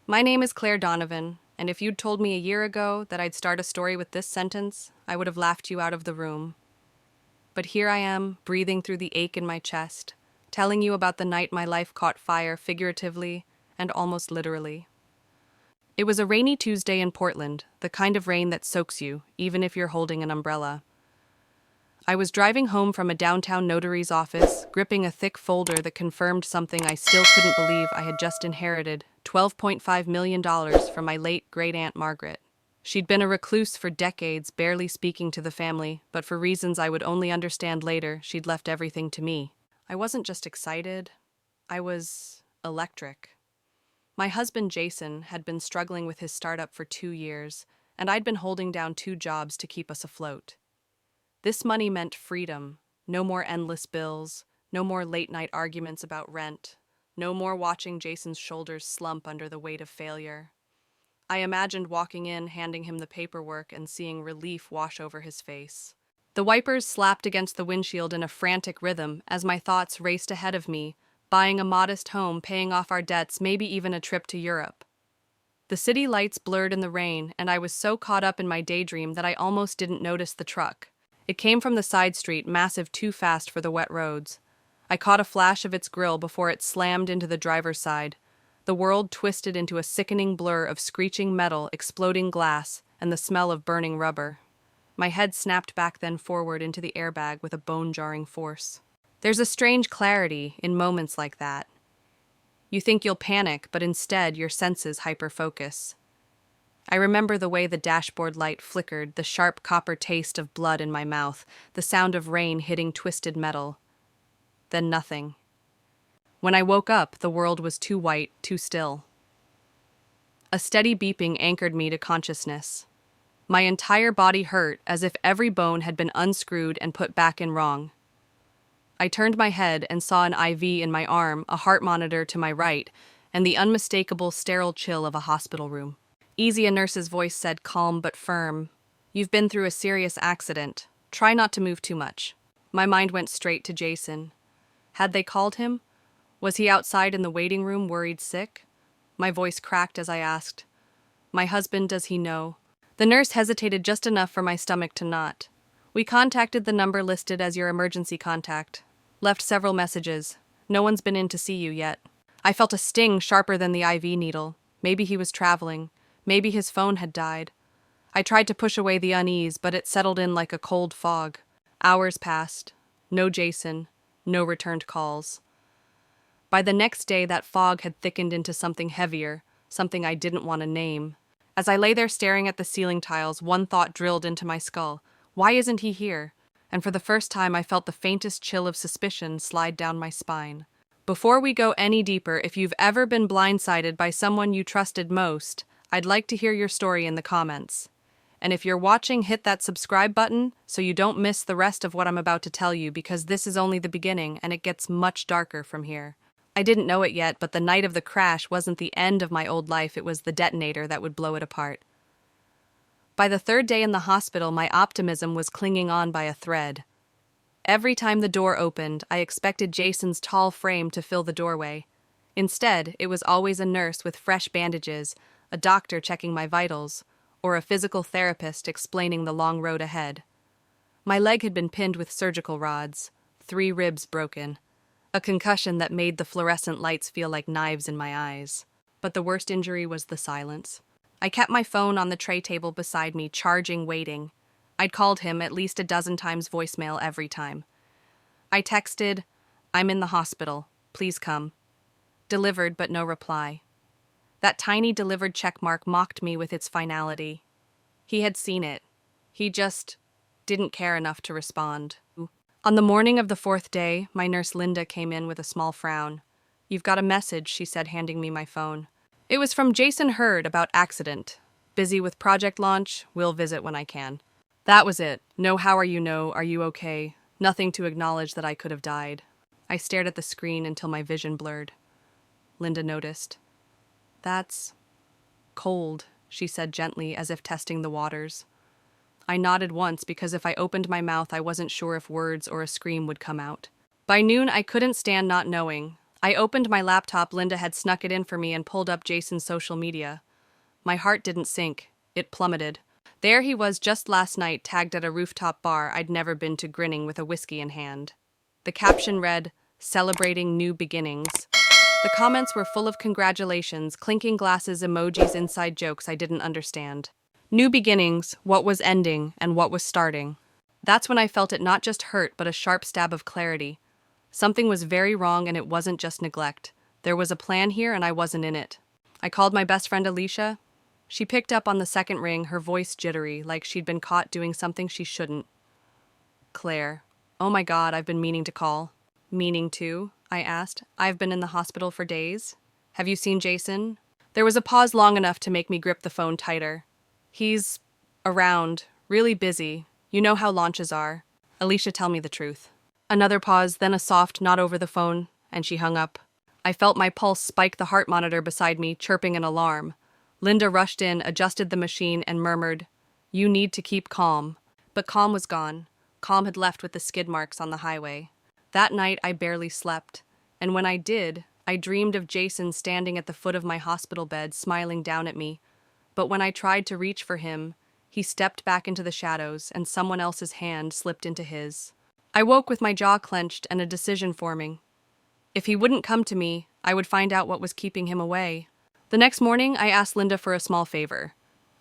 My name is Claire Donovan, and if you'd told me a year ago that I'd start a story with this sentence, I would have laughed you out of the room. But here I am, breathing through the ache in my chest, telling you about the night my life caught fire figuratively and almost literally. It was a rainy Tuesday in Portland, the kind of rain that soaks you, even if you're holding an umbrella. I was driving home from a downtown notary's office, gripping a thick folder that confirmed something I still couldn't believe I had just inherited: $12.5 million from my late great-aunt Margaret. She'd been a recluse for decades, barely speaking to the family, but for reasons I would only understand later, she'd left everything to me. I wasn't just excited, I was electric. My husband Jason had been struggling with his startup for 2 years, and I'd been holding down 2 jobs to keep us afloat. This money meant freedom, no more endless bills, no more late-night arguments about rent, no more watching Jason's shoulders slump under the weight of failure. I imagined walking in, handing him the paperwork, and seeing relief wash over his face. The wipers slapped against the windshield in a frantic rhythm as my thoughts raced ahead of me, buying a modest home, paying off our debts, maybe even a trip to Europe. The city lights blurred in the rain, and I was so caught up in my daydream that I almost didn't notice the truck. It came from the side street, massive, too fast for the wet roads. I caught a flash of its grille before it slammed into the driver's side. The world twisted into a sickening blur of screeching metal, exploding glass, and the smell of burning rubber. My head snapped back then forward into the airbag with a bone-jarring force. There's a strange clarity in moments like that. You think you'll panic, but instead your senses hyper-focus. I remember the way the dashboard light flickered, the sharp copper taste of blood in my mouth, the sound of rain hitting twisted metal. Then nothing. When I woke up, the world was too white, too still. A steady beeping anchored me to consciousness. My entire body hurt, as if every bone had been unscrewed and put back in wrong. I turned my head and saw an IV in my arm, a heart monitor to my right, and the unmistakable sterile chill of a hospital room. Easy, a nurse's voice said, calm but firm. You've been through a serious accident. Try not to move too much. My mind went straight to Jason. Had they called him? Was he outside in the waiting room, worried sick? My voice cracked as I asked, my husband, does he know? The nurse hesitated just enough for my stomach to knot. We contacted the number listed as your emergency contact. Left several messages. No one's been in to see you yet. I felt a sting sharper than the IV needle. Maybe he was traveling. Maybe his phone had died. I tried to push away the unease, but it settled in like a cold fog. Hours passed. No Jason. No returned calls. By the next day, that fog had thickened into something heavier, something I didn't want to name. As I lay there staring at the ceiling tiles, one thought drilled into my skull. Why isn't he here? And for the first time, I felt the faintest chill of suspicion slide down my spine. Before we go any deeper, if you've ever been blindsided by someone you trusted most, I'd like to hear your story in the comments. And if you're watching, hit that subscribe button so you don't miss the rest of what I'm about to tell you, because this is only the beginning and it gets much darker from here. I didn't know it yet, but the night of the crash wasn't the end of my old life, it was the detonator that would blow it apart. By the third day in the hospital, my optimism was clinging on by a thread. Every time the door opened, I expected Jason's tall frame to fill the doorway. Instead, it was always a nurse with fresh bandages, a doctor checking my vitals, or a physical therapist explaining the long road ahead. My leg had been pinned with surgical rods, 3 ribs broken, a concussion that made the fluorescent lights feel like knives in my eyes. But the worst injury was the silence. I kept my phone on the tray table beside me, charging, waiting. I'd called him at least a dozen times, voicemail every time. I texted, I'm in the hospital, please come. Delivered, but no reply. That tiny delivered checkmark mocked me with its finality. He had seen it. He just didn't care enough to respond. On the morning of the 4th day, my nurse Linda came in with a small frown. You've got a message, she said, handing me my phone. It was from Jason Hurd about accident. Busy with project launch, will visit when I can. That was it. No how are you, no are you okay. Nothing to acknowledge that I could have died. I stared at the screen until my vision blurred. Linda noticed. That's cold, she said gently, as if testing the waters. I nodded once because if I opened my mouth, I wasn't sure if words or a scream would come out. By noon, I couldn't stand not knowing. I opened my laptop. Linda had snuck it in for me and pulled up Jason's social media. My heart didn't sink. It plummeted. There he was just last night, tagged at a rooftop bar I'd never been to, grinning with a whiskey in hand. The caption read, "Celebrating New Beginnings." The comments were full of congratulations, clinking glasses, emojis, inside jokes I didn't understand. New beginnings, what was ending, and what was starting. That's when I felt it not just hurt, but a sharp stab of clarity. Something was very wrong, and it wasn't just neglect. There was a plan here, and I wasn't in it. I called my best friend Alicia. She picked up on the second ring, her voice jittery, like she'd been caught doing something she shouldn't. "Claire. Oh my God, I've been meaning to call." "Meaning to?" I asked. "I've been in the hospital for days. Have you seen Jason?" There was a pause long enough to make me grip the phone tighter. "He's around, really busy. You know how launches are. Alicia, tell me the truth." Another pause, then a soft nod over the phone, and she hung up. I felt my pulse spike, the heart monitor beside me chirping an alarm. Linda rushed in, adjusted the machine, and murmured, "You need to keep calm." But calm was gone. Calm had left with the skid marks on the highway. That night, I barely slept. And when I did, I dreamed of Jason standing at the foot of my hospital bed, smiling down at me. But when I tried to reach for him, he stepped back into the shadows, and someone else's hand slipped into his. I woke with my jaw clenched and a decision forming. If he wouldn't come to me, I would find out what was keeping him away. The next morning, I asked Linda for a small favor.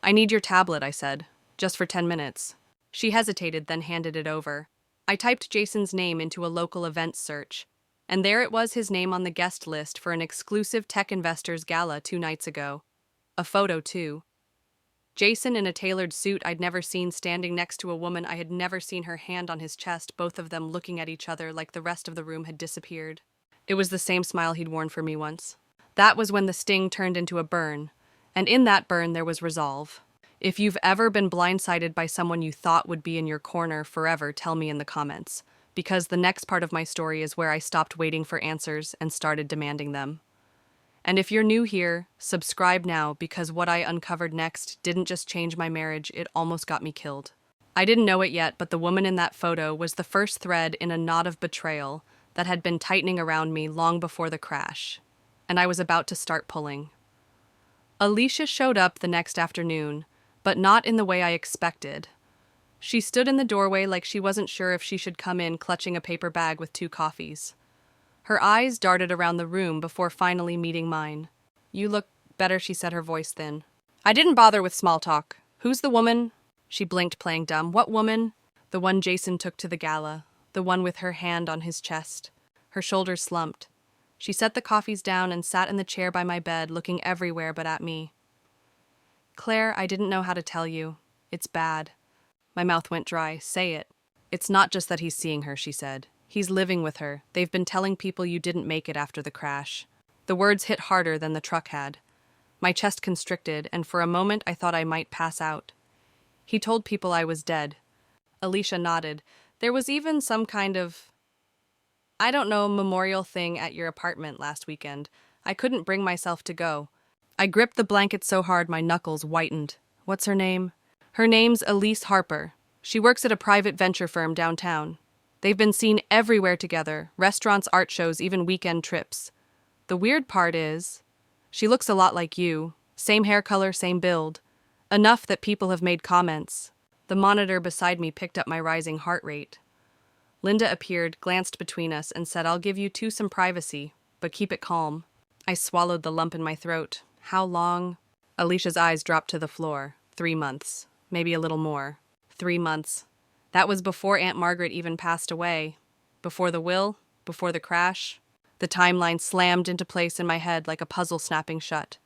"I need your tablet," I said, "just for 10 minutes. She hesitated, then handed it over. I typed Jason's name into a local events search, and there it was, his name on the guest list for an exclusive tech investors gala 2 nights ago. A photo, too. Jason in a tailored suit I'd never seen, standing next to a woman I had never seen, her hand on his chest, both of them looking at each other like the rest of the room had disappeared. It was the same smile he'd worn for me once. That was when the sting turned into a burn, and in that burn there was resolve. If you've ever been blindsided by someone you thought would be in your corner forever, tell me in the comments, because the next part of my story is where I stopped waiting for answers and started demanding them. And if you're new here, subscribe now, because what I uncovered next didn't just change my marriage, it almost got me killed. I didn't know it yet, but the woman in that photo was the first thread in a knot of betrayal that had been tightening around me long before the crash, and I was about to start pulling. Alicia showed up the next afternoon, but not in the way I expected. She stood in the doorway like she wasn't sure if she should come in, clutching a paper bag with 2 coffees. Her eyes darted around the room before finally meeting mine. "You look better," she said, her voice thin. I didn't bother with small talk. "Who's the woman?" She blinked, playing dumb. "What woman?" "The one Jason took to the gala. The one with her hand on his chest." Her shoulders slumped. She set the coffees down and sat in the chair by my bed, looking everywhere but at me. "Claire, I didn't know how to tell you. It's bad." My mouth went dry. "Say it." "It's not just that he's seeing her," she said. "He's living with her. They've been telling people you didn't make it after the crash." The words hit harder than the truck had. My chest constricted, and for a moment I thought I might pass out. "He told people I was dead." Alicia nodded. "There was even some kind of, I don't know, memorial thing at your apartment last weekend. I couldn't bring myself to go." I gripped the blanket so hard my knuckles whitened. "What's her name?" "Her name's Elise Harper. She works at a private venture firm downtown. They've been seen everywhere together, restaurants, art shows, even weekend trips. The weird part is, she looks a lot like you. Same hair color, same build. Enough that people have made comments." The monitor beside me picked up my rising heart rate. Linda appeared, glanced between us, and said, "I'll give you 2 some privacy, but keep it calm." I swallowed the lump in my throat. "How long?" Alicia's eyes dropped to the floor. 3 months. Maybe a little more. 3 months. That was before Aunt Margaret even passed away. Before the will, before the crash. The timeline slammed into place in my head like a puzzle snapping shut.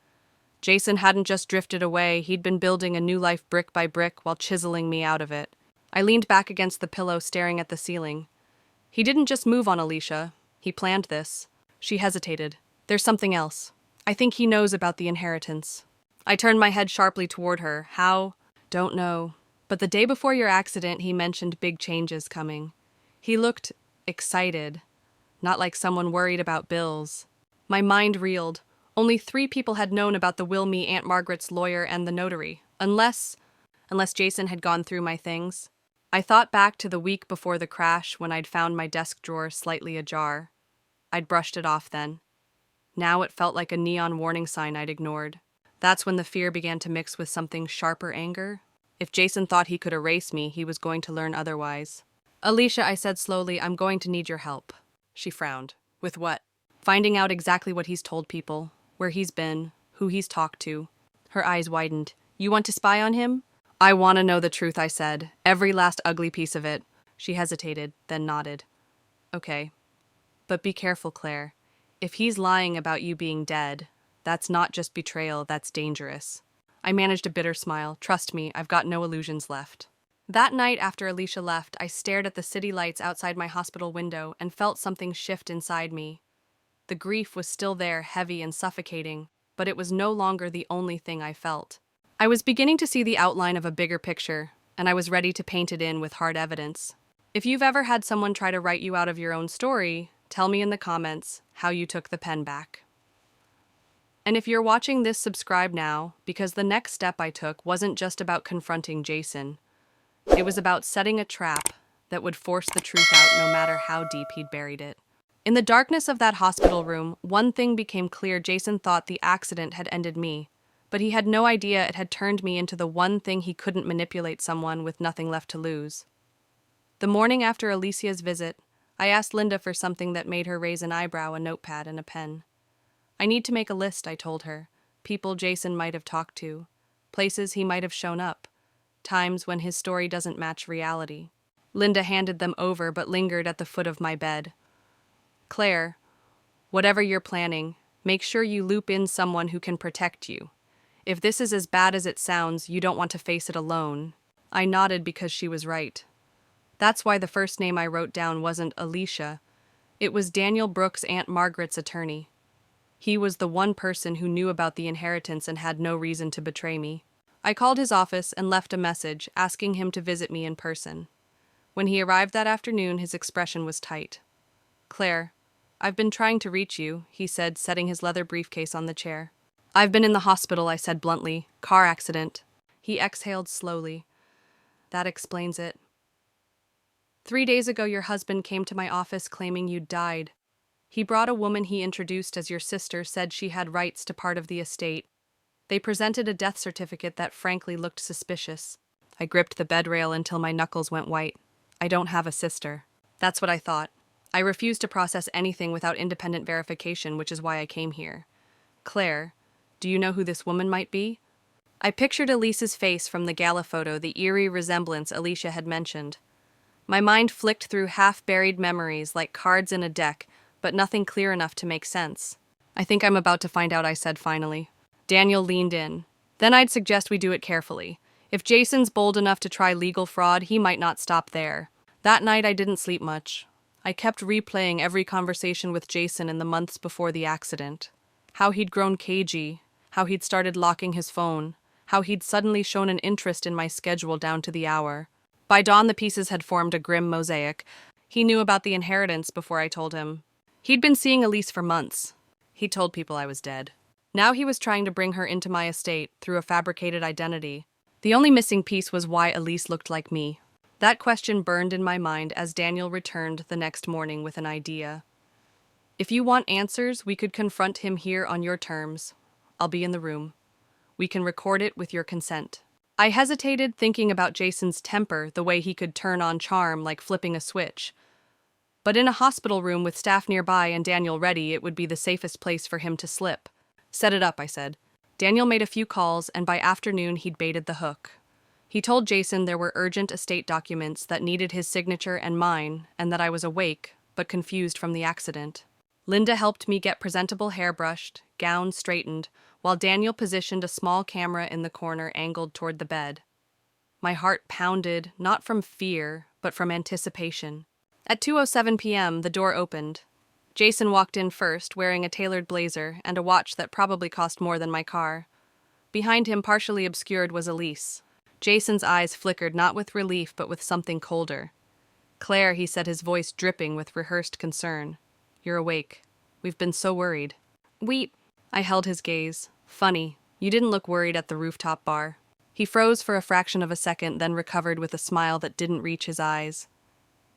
Jason hadn't just drifted away, he'd been building a new life brick by brick while chiseling me out of it. I leaned back against the pillow, staring at the ceiling. He didn't just move on Alicia. He planned this. She hesitated. "There's something else. I think he knows about the inheritance." I turned my head sharply toward her. "How?" "Don't know. But the day before your accident, he mentioned big changes coming. He looked excited, not like someone worried about bills." My mind reeled. Only 3 people had known about the will: me, Aunt Margaret's lawyer, and the notary. Unless Jason had gone through my things. I thought back to the week before the crash when I'd found my desk drawer slightly ajar. I'd brushed it off then. Now it felt like a neon warning sign I'd ignored. That's when the fear began to mix with something sharper anger. If Jason thought he could erase me, he was going to learn otherwise. Alicia, I said slowly, I'm going to need your help. She frowned. With what? Finding out exactly what he's told people, where he's been, who he's talked to. Her eyes widened. You want to spy on him? I want to know the truth, I said. Every last ugly piece of it. She hesitated, then nodded. Okay. But be careful, Claire. If he's lying about you being dead, that's not just betrayal, that's dangerous. I managed a bitter smile. Trust me, I've got no illusions left. That night after Alicia left, I stared at the city lights outside my hospital window and felt something shift inside me. The grief was still there, heavy and suffocating, but it was no longer the only thing I felt. I was beginning to see the outline of a bigger picture, and I was ready to paint it in with hard evidence. If you've ever had someone try to write you out of your own story, tell me in the comments how you took the pen back. And if you're watching this, subscribe now, because the next step I took wasn't just about confronting Jason. It was about setting a trap that would force the truth out no matter how deep he'd buried it. In the darkness of that hospital room, one thing became clear. Jason thought the accident had ended me, but he had no idea it had turned me into the one thing he couldn't manipulate, someone with nothing left to lose. The morning after Alicia's visit, I asked Linda for something that made her raise an eyebrow, a notepad and a pen. I need to make a list, I told her. People Jason might have talked to, places he might have shown up, times when his story doesn't match reality. Linda handed them over but lingered at the foot of my bed. Claire, whatever you're planning, make sure you loop in someone who can protect you. If this is as bad as it sounds, you don't want to face it alone. I nodded because she was right. That's why the first name I wrote down wasn't Alicia. It was Daniel Brooks' Aunt Margaret's attorney. He was the one person who knew about the inheritance and had no reason to betray me. I called his office and left a message asking him to visit me in person. When he arrived that afternoon, his expression was tight. Claire, I've been trying to reach you, he said, setting his leather briefcase on the chair. I've been in the hospital, I said bluntly. Car accident. He exhaled slowly. That explains it. 3 days ago, your husband came to my office claiming you'd died. He brought a woman he introduced as your sister, said she had rights to part of the estate. They presented a death certificate that frankly looked suspicious. I gripped the bed rail until my knuckles went white. I don't have a sister. That's what I thought. I refused to process anything without independent verification, which is why I came here. Claire, do you know who this woman might be? I pictured Elise's face from the gala photo, the eerie resemblance Alicia had mentioned. My mind flicked through half-buried memories like cards in a deck, but nothing clear enough to make sense. I think I'm about to find out, I said finally. Daniel leaned in. Then I'd suggest we do it carefully. If Jason's bold enough to try legal fraud, he might not stop there. That night I didn't sleep much. I kept replaying every conversation with Jason in the months before the accident. How he'd grown cagey, how he'd started locking his phone, how he'd suddenly shown an interest in my schedule down to the hour. By dawn, the pieces had formed a grim mosaic. He knew about the inheritance before I told him. He'd been seeing Elise for months. He told people I was dead. Now he was trying to bring her into my estate through a fabricated identity. The only missing piece was why Elise looked like me. That question burned in my mind as Daniel returned the next morning with an idea. If you want answers, we could confront him here on your terms. I'll be in the room. We can record it with your consent. I hesitated, thinking about Jason's temper, the way he could turn on charm like flipping a switch. But in a hospital room with staff nearby and Daniel ready, it would be the safest place for him to slip. Set it up, I said. Daniel made a few calls, and by afternoon he'd baited the hook. He told Jason there were urgent estate documents that needed his signature and mine, and that I was awake, but confused from the accident. Linda helped me get presentable hair brushed, gown straightened, while Daniel positioned a small camera in the corner angled toward the bed. My heart pounded, not from fear, but from anticipation. At 2:07 p.m., the door opened. Jason walked in first, wearing a tailored blazer and a watch that probably cost more than my car. Behind him, partially obscured, was Elise. Jason's eyes flickered, not with relief, but with something colder. Claire, he said, his voice dripping with rehearsed concern. You're awake. We've been so worried. I held his gaze. Funny, you didn't look worried at the rooftop bar. He froze for a fraction of a second, then recovered with a smile that didn't reach his eyes.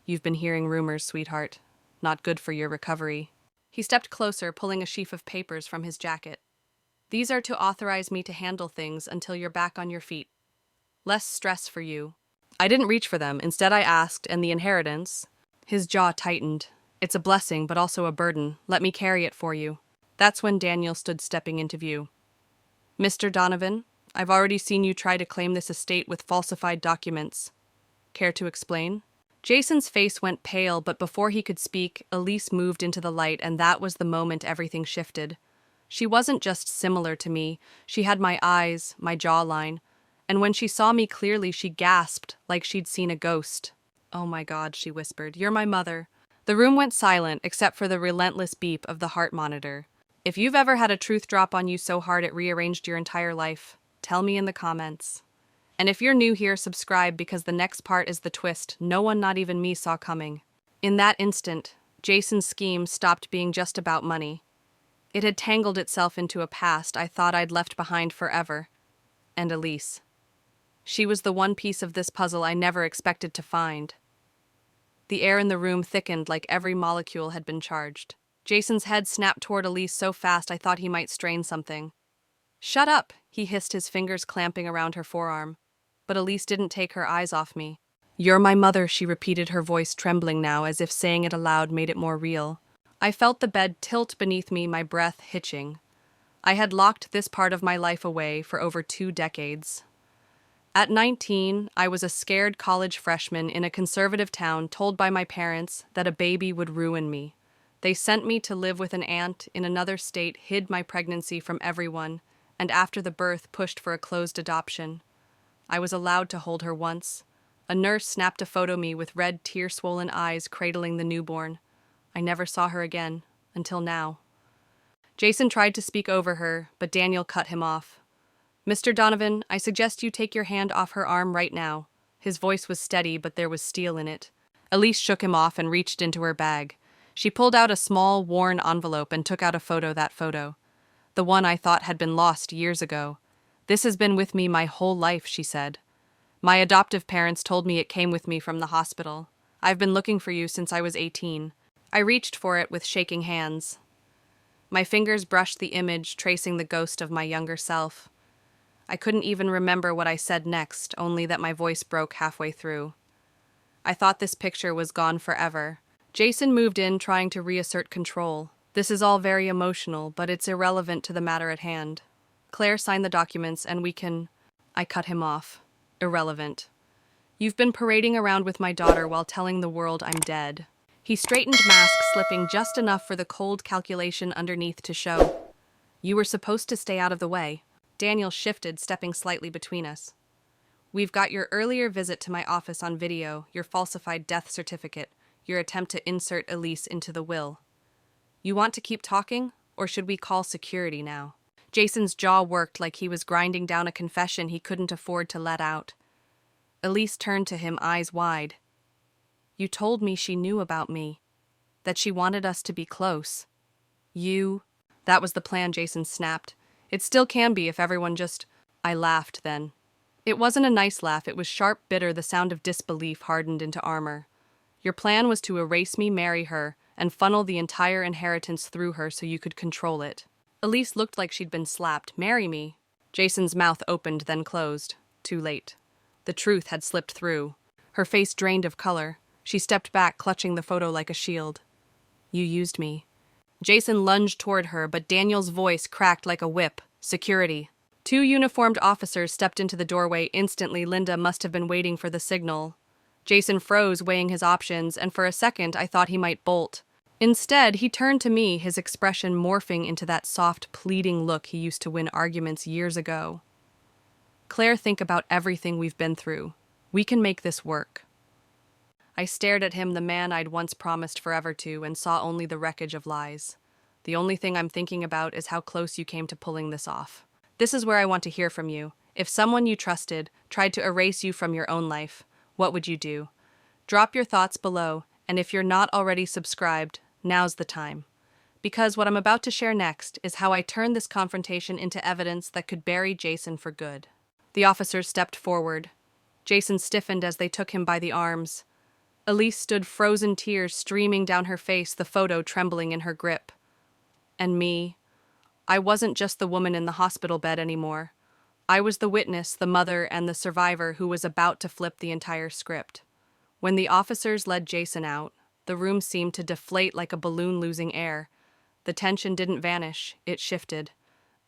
You've been hearing rumors, sweetheart. Not good for your recovery. He stepped closer, pulling a sheaf of papers from his jacket. These are to authorize me to handle things until you're back on your feet. Less stress for you. I didn't reach for them. Instead, I asked, and the inheritance? His jaw tightened. It's a blessing, but also a burden. Let me carry it for you. That's when Daniel stood stepping into view. Mr. Donovan, I've already seen you try to claim this estate with falsified documents. Care to explain? Jason's face went pale, but before he could speak, Elise moved into the light, and that was the moment everything shifted. She wasn't just similar to me. She had my eyes, my jawline, and when she saw me clearly, she gasped like she'd seen a ghost. Oh my God, she whispered. You're my mother. The room went silent, except for the relentless beep of the heart monitor. If you've ever had a truth drop on you so hard it rearranged your entire life, tell me in the comments. And if you're new here, subscribe because the next part is the twist no one, not even me, saw coming. In that instant, Jason's scheme stopped being just about money. It had tangled itself into a past I thought I'd left behind forever. And Elise. She was the one piece of this puzzle I never expected to find. The air in the room thickened like every molecule had been charged. Jason's head snapped toward Elise so fast I thought he might strain something. Shut up, he hissed, his fingers clamping around her forearm. But Elise didn't take her eyes off me. You're my mother, she repeated, her voice trembling now, as if saying it aloud made it more real. I felt the bed tilt beneath me, my breath hitching. I had locked this part of my life away for over 2 decades. At 19, I was a scared college freshman in a conservative town told by my parents that a baby would ruin me. They sent me to live with an aunt in another state, hid my pregnancy from everyone, and after the birth pushed for a closed adoption. I was allowed to hold her once. A nurse snapped a photo of me with red, tear-swollen eyes cradling the newborn. I never saw her again, until now. Jason tried to speak over her, but Daniel cut him off. Mr. Donovan, I suggest you take your hand off her arm right now. His voice was steady, but there was steel in it. Elise shook him off and reached into her bag. She pulled out a small, worn envelope and took out a photo, that photo. The one I thought had been lost years ago. This has been with me my whole life, she said. My adoptive parents told me it came with me from the hospital. I've been looking for you since I was 18. I reached for it with shaking hands. My fingers brushed the image, tracing the ghost of my younger self. I couldn't even remember what I said next, only that my voice broke halfway through. I thought this picture was gone forever. Jason moved in, trying to reassert control. This is all very emotional, but it's irrelevant to the matter at hand. Claire signed the documents, and we can... I cut him off. Irrelevant. You've been parading around with my daughter while telling the world I'm dead. He straightened, mask slipping just enough for the cold calculation underneath to show. You were supposed to stay out of the way. Daniel shifted, stepping slightly between us. We've got your earlier visit to my office on video, your falsified death certificate, your attempt to insert Elise into the will. You want to keep talking, or should we call security now? Jason's jaw worked like he was grinding down a confession he couldn't afford to let out. Elise turned to him, eyes wide. You told me she knew about me, that she wanted us to be close. That was the plan, Jason snapped. It still can be if everyone just... I laughed then. It wasn't a nice laugh, it was sharp, bitter, the sound of disbelief hardened into armor. Your plan was to erase me, marry her, and funnel the entire inheritance through her so you could control it. Elise looked like she'd been slapped. Marry me? Jason's mouth opened, then closed. Too late. The truth had slipped through. Her face drained of color. She stepped back, clutching the photo like a shield. You used me. Jason lunged toward her, but Daniel's voice cracked like a whip. Security. 2 uniformed officers stepped into the doorway. Instantly, Linda must have been waiting for the signal. Jason froze, weighing his options, and for a second I thought he might bolt. Instead, he turned to me, his expression morphing into that soft, pleading look he used to win arguments years ago. Claire, think about everything we've been through. We can make this work. I stared at him, the man I'd once promised forever to, and saw only the wreckage of lies. The only thing I'm thinking about is how close you came to pulling this off. This is where I want to hear from you. If someone you trusted tried to erase you from your own life, what would you do? Drop your thoughts below, and if you're not already subscribed, now's the time. Because what I'm about to share next is how I turned this confrontation into evidence that could bury Jason for good. The officers stepped forward. Jason stiffened as they took him by the arms. Elise stood, frozen, tears streaming down her face, the photo trembling in her grip. and me. I wasn't just the woman in the hospital bed anymore. I was the witness, the mother, and the survivor who was about to flip the entire script. When the officers led Jason out, the room seemed to deflate like a balloon losing air. The tension didn't vanish, it shifted.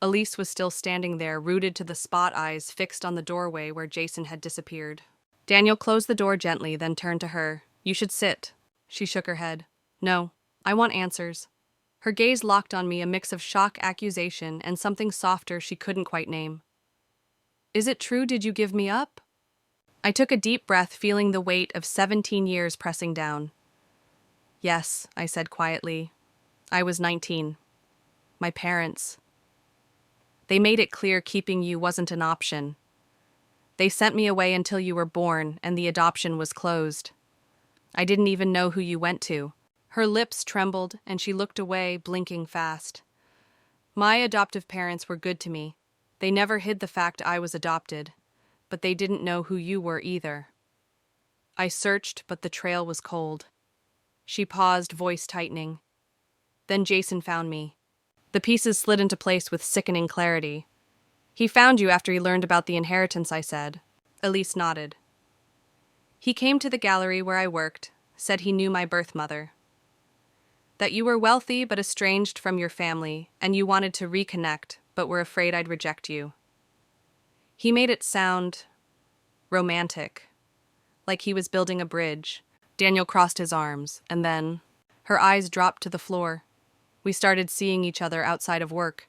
Elise was still standing there, rooted to the spot, eyes fixed on the doorway where Jason had disappeared. Daniel closed the door gently, then turned to her. "You should sit." She shook her head. "No, I want answers." Her gaze locked on me, a mix of shock, accusation, and something softer she couldn't quite name. "Is it true? Did you give me up?" I took a deep breath, feeling the weight of 17 years pressing down. "Yes," I said quietly. "I was 19. My parents. They made it clear keeping you wasn't an option. They sent me away until you were born, and the adoption was closed. I didn't even know who you went to." Her lips trembled, and she looked away, blinking fast. "My adoptive parents were good to me. They never hid the fact I was adopted, but they didn't know who you were either." I searched, but the trail was cold. She paused, voice tightening. Then Jason found me. The pieces slid into place with sickening clarity. "He found you after he learned about the inheritance," I said. Elise nodded. "He came to the gallery where I worked, said he knew my birth mother. That you were wealthy but estranged from your family, and you wanted to reconnect, but were afraid I'd reject you. He made it sound romantic, like he was building a bridge." Daniel crossed his arms, and then her eyes dropped to the floor. "We started seeing each other outside of work.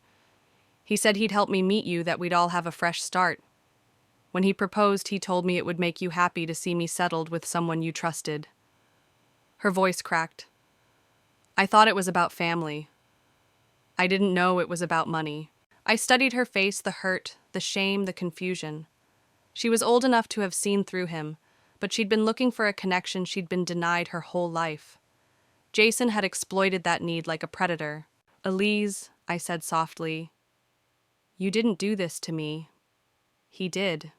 He said he'd help me meet you, that we'd all have a fresh start. When he proposed, he told me it would make you happy to see me settled with someone you trusted." Her voice cracked. "I thought it was about family. I didn't know it was about money." I studied her face, the hurt, the shame, the confusion. She was old enough to have seen through him, but she'd been looking for a connection she'd been denied her whole life. Jason had exploited that need like a predator. "Elise," I said softly, "you didn't do this to me. He did.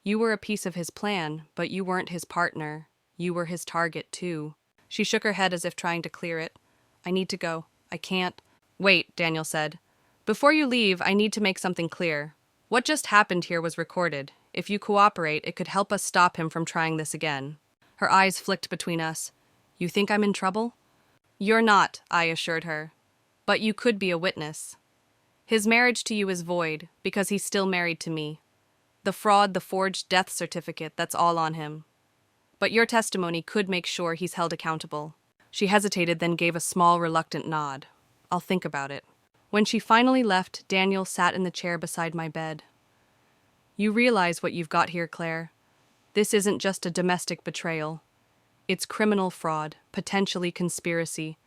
You were a piece of his plan, but you weren't his partner. You were his target, too." She shook her head as if trying to clear it. "I need to go. I can't." "Wait," Daniel said. "Before you leave, I need to make something clear. What just happened here was recorded. If you cooperate, it could help us stop him from trying this again." Her eyes flicked between us. "You think I'm in trouble?" "You're not," I assured her. "But you could be a witness. His marriage to you is void, because he's still married to me. The fraud, the forged death certificate, that's all on him. But your testimony could make sure he's held accountable." She hesitated, then gave a small, reluctant nod. "I'll think about it." When she finally left, Daniel sat in the chair beside my bed. "You realize what you've got here, Claire. This isn't just a domestic betrayal. It's criminal fraud, potentially conspiracy,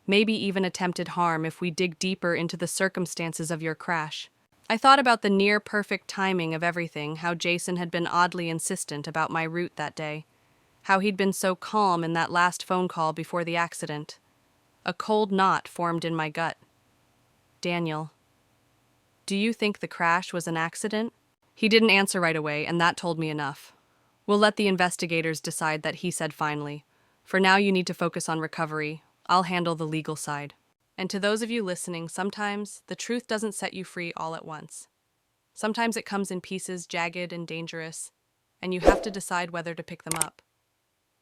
maybe even attempted harm if we dig deeper into the circumstances of your crash." I thought about the near-perfect timing of everything, how Jason had been oddly insistent about my route that day, how he'd been so calm in that last phone call before the accident. A cold knot formed in my gut. "Daniel, do you think the crash was an accident?" He didn't answer right away, and that told me enough. "We'll let the investigators decide that," he said finally. "For now, you need to focus on recovery. I'll handle the legal side." And to those of you listening, sometimes the truth doesn't set you free all at once. Sometimes it comes in pieces, jagged and dangerous, and you have to decide whether to pick them up.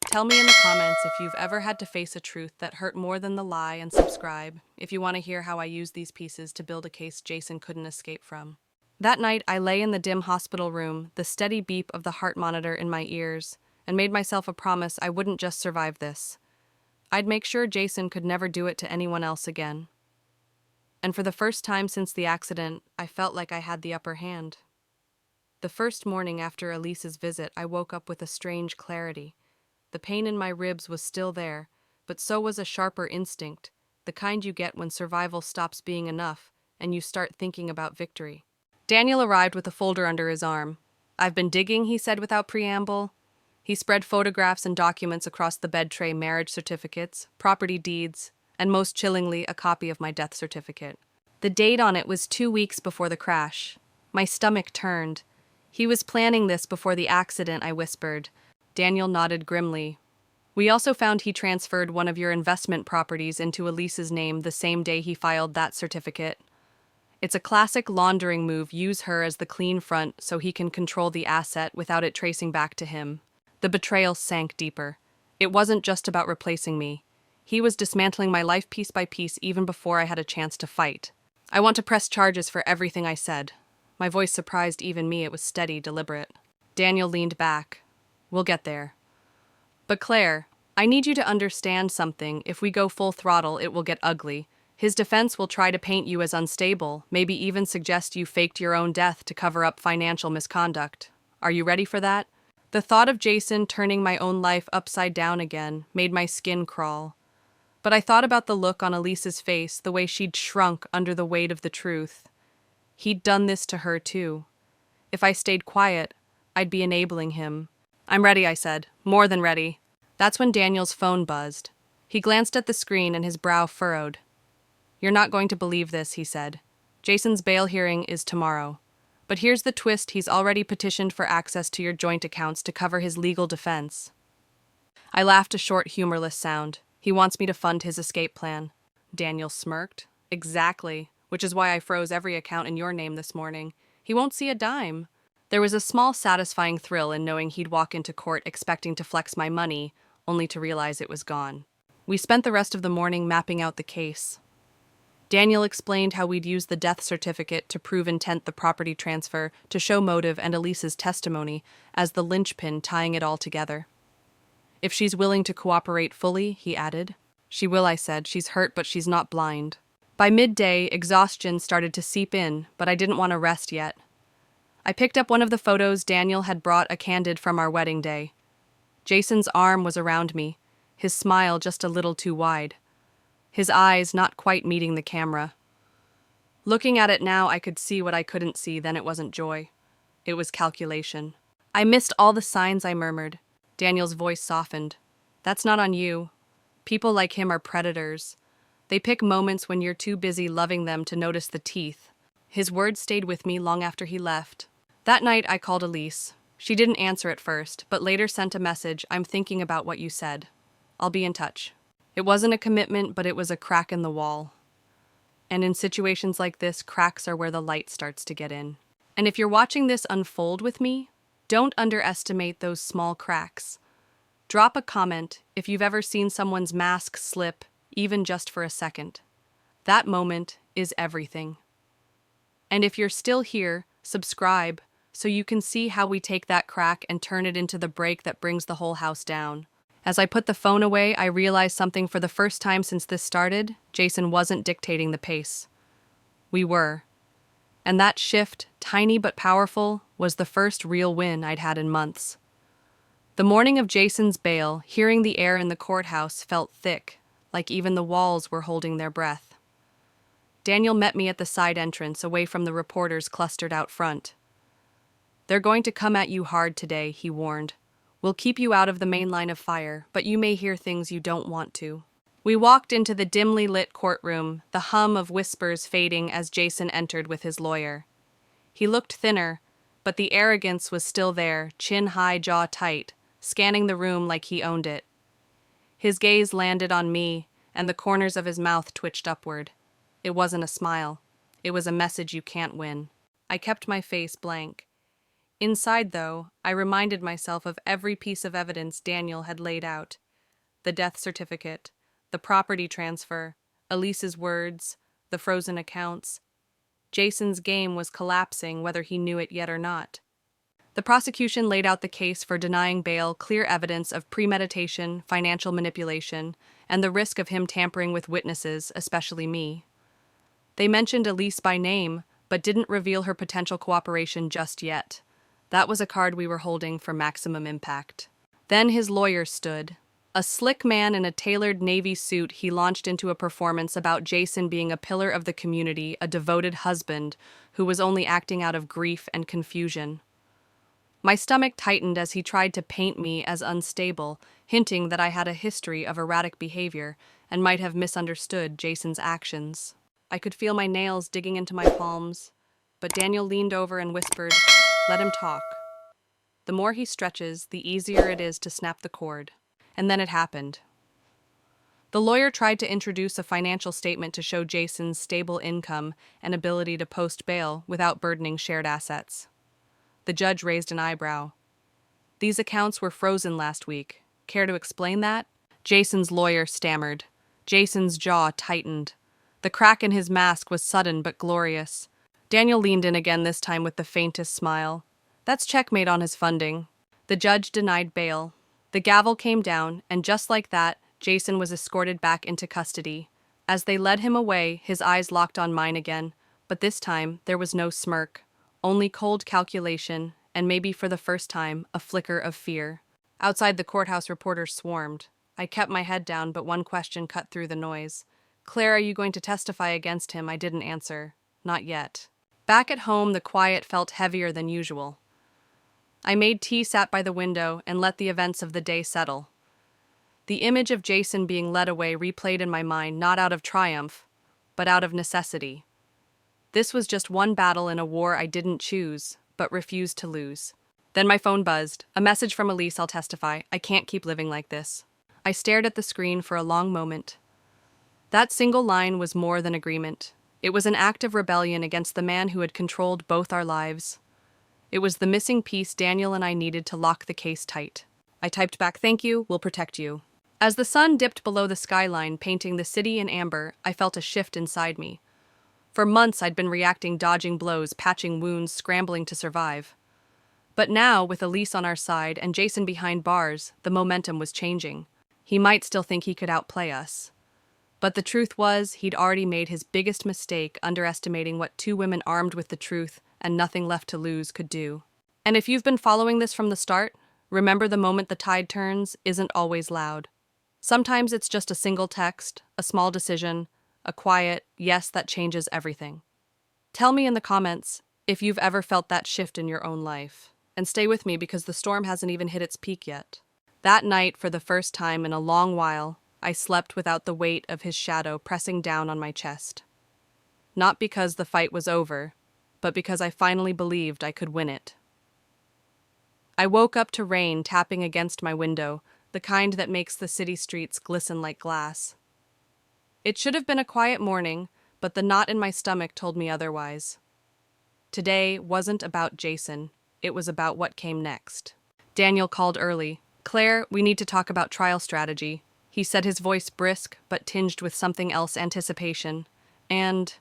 Tell me in the comments if you've ever had to face a truth that hurt more than the lie, and subscribe if you want to hear how I use these pieces to build a case Jason couldn't escape from. That night, I lay in the dim hospital room, the steady beep of the heart monitor in my ears, and made myself a promise I wouldn't just survive this. I'd make sure Jason could never do it to anyone else again. And for the first time since the accident, I felt like I had the upper hand. The first morning after Elise's visit, I woke up with a strange clarity. The pain in my ribs was still there, but so was a sharper instinct, the kind you get when survival stops being enough and you start thinking about victory. Daniel arrived with a folder under his arm. "I've been digging," he said without preamble. He spread photographs and documents across the bed tray, marriage certificates, property deeds, and most chillingly, a copy of my death certificate. The date on it was 2 weeks before the crash. My stomach turned. "He was planning this before the accident," I whispered. Daniel nodded grimly. We also found he transferred one of your investment properties into Elise's name the same day he filed that certificate. It's a classic laundering move. Use her as the clean front so he can control the asset without it tracing back to him. The betrayal sank deeper. It wasn't just about replacing me. He was dismantling my life piece by piece even before I had a chance to fight. I want to press charges for everything I said. My voice surprised even me. It was steady, deliberate. Daniel leaned back. We'll get there. But Claire, I need you to understand something. If we go full throttle, it will get ugly. His defense will try to paint you as unstable, maybe even suggest you faked your own death to cover up financial misconduct. Are you ready for that? The thought of Jason turning my own life upside down again made my skin crawl. But I thought about the look on Elise's face, the way she'd shrunk under the weight of the truth. He'd done this to her too. If I stayed quiet, I'd be enabling him. I'm ready, I said. More than ready. That's when Daniel's phone buzzed. He glanced at the screen and his brow furrowed. You're not going to believe this, he said. Jason's bail hearing is tomorrow. But here's the twist, he's already petitioned for access to your joint accounts to cover his legal defense. I laughed a short, humorless sound. He wants me to fund his escape plan. Daniel smirked. Exactly, which is why I froze every account in your name this morning. He won't see a dime. There was a small, satisfying thrill in knowing he'd walk into court expecting to flex my money, only to realize it was gone. We spent the rest of the morning mapping out the case. Daniel explained how we'd use the death certificate to prove intent, the property transfer, to show motive, and Elise's testimony as the linchpin tying it all together. If she's willing to cooperate fully, he added. She will, I said. She's hurt, but she's not blind. By midday, exhaustion started to seep in, but I didn't want to rest yet. I picked up one of the photos Daniel had brought, a candid from our wedding day. Jason's arm was around me, his smile just a little too wide. His eyes not quite meeting the camera. Looking at it now, I could see what I couldn't see. Then it wasn't joy. It was calculation. I missed all the signs, I murmured. Daniel's voice softened. That's not on you. People like him are predators. They pick moments when you're too busy loving them to notice the teeth. His words stayed with me long after he left. That night, I called Elise. She didn't answer at first, but later sent a message. I'm thinking about what you said. I'll be in touch. It wasn't a commitment, but it was a crack in the wall. And in situations like this, cracks are where the light starts to get in. And if you're watching this unfold with me, don't underestimate those small cracks. Drop a comment if you've ever seen someone's mask slip, even just for a second. That moment is everything. And if you're still here, subscribe so you can see how we take that crack and turn it into the break that brings the whole house down. As I put the phone away, I realized something for the first time since this started. Jason wasn't dictating the pace. We were. And that shift, tiny but powerful, was the first real win I'd had in months. The morning of Jason's bail, hearing the air in the courthouse felt thick, like even the walls were holding their breath. Daniel met me at the side entrance, away from the reporters clustered out front. They're going to come at you hard today, he warned. We'll keep you out of the main line of fire, but you may hear things you don't want to. We walked into the dimly lit courtroom, the hum of whispers fading as Jason entered with his lawyer. He looked thinner, but the arrogance was still there, chin high, jaw tight, scanning the room like he owned it. His gaze landed on me, and the corners of his mouth twitched upward. It wasn't a smile. It was a message you can't win. I kept my face blank. Inside, though, I reminded myself of every piece of evidence Daniel had laid out. The death certificate, the property transfer, Elise's words, the frozen accounts. Jason's game was collapsing, whether he knew it yet or not. The prosecution laid out the case for denying bail, clear evidence of premeditation, financial manipulation, and the risk of him tampering with witnesses, especially me. They mentioned Elise by name, but didn't reveal her potential cooperation just yet. That was a card we were holding for maximum impact. Then his lawyer stood. A slick man in a tailored navy suit, he launched into a performance about Jason being a pillar of the community, a devoted husband who was only acting out of grief and confusion. My stomach tightened as he tried to paint me as unstable, hinting that I had a history of erratic behavior and might have misunderstood Jason's actions. I could feel my nails digging into my palms, but Daniel leaned over and whispered, "Let him talk. The more he stretches, the easier it is to snap the cord." And then it happened. The lawyer tried to introduce a financial statement to show Jason's stable income and ability to post bail without burdening shared assets. The judge raised an eyebrow. These accounts were frozen last week. Care to explain that? Jason's lawyer stammered. Jason's jaw tightened. The crack in his mask was sudden but glorious. Daniel leaned in again, this time with the faintest smile. That's checkmate on his funding. The judge denied bail. The gavel came down, and just like that, Jason was escorted back into custody. As they led him away, his eyes locked on mine again, but this time there was no smirk, only cold calculation, and maybe for the first time, a flicker of fear. Outside, the courthouse reporters swarmed. I kept my head down, but one question cut through the noise. Claire, are you going to testify against him? I didn't answer. Not yet. Back at home, the quiet felt heavier than usual. I made tea, sat by the window, and let the events of the day settle. The image of Jason being led away replayed in my mind, not out of triumph, but out of necessity. This was just one battle in a war I didn't choose, but refused to lose. Then my phone buzzed. A message from Elise. I'll testify. I can't keep living like this. I stared at the screen for a long moment. That single line was more than agreement. It was an act of rebellion against the man who had controlled both our lives. It was the missing piece Daniel and I needed to lock the case tight. I typed back, "Thank you, we'll protect you." As the sun dipped below the skyline, painting the city in amber, I felt a shift inside me. For months I'd been reacting, dodging blows, patching wounds, scrambling to survive. But now, with Elise on our side and Jason behind bars, the momentum was changing. He might still think he could outplay us. But the truth was, he'd already made his biggest mistake, underestimating what two women armed with the truth and nothing left to lose could do. And if you've been following this from the start, remember the moment the tide turns isn't always loud. Sometimes it's just a single text, a small decision, a quiet yes that changes everything. Tell me in the comments if you've ever felt that shift in your own life. And stay with me because the storm hasn't even hit its peak yet. That night, for the first time in a long while, I slept without the weight of his shadow pressing down on my chest. Not because the fight was over, but because I finally believed I could win it. I woke up to rain tapping against my window, the kind that makes the city streets glisten like glass. It should have been a quiet morning, but the knot in my stomach told me otherwise. Today wasn't about Jason. It was about what came next. Daniel called early. "Claire, we need to talk about trial strategy." He said, his voice brisk, but tinged with something else, anticipation. And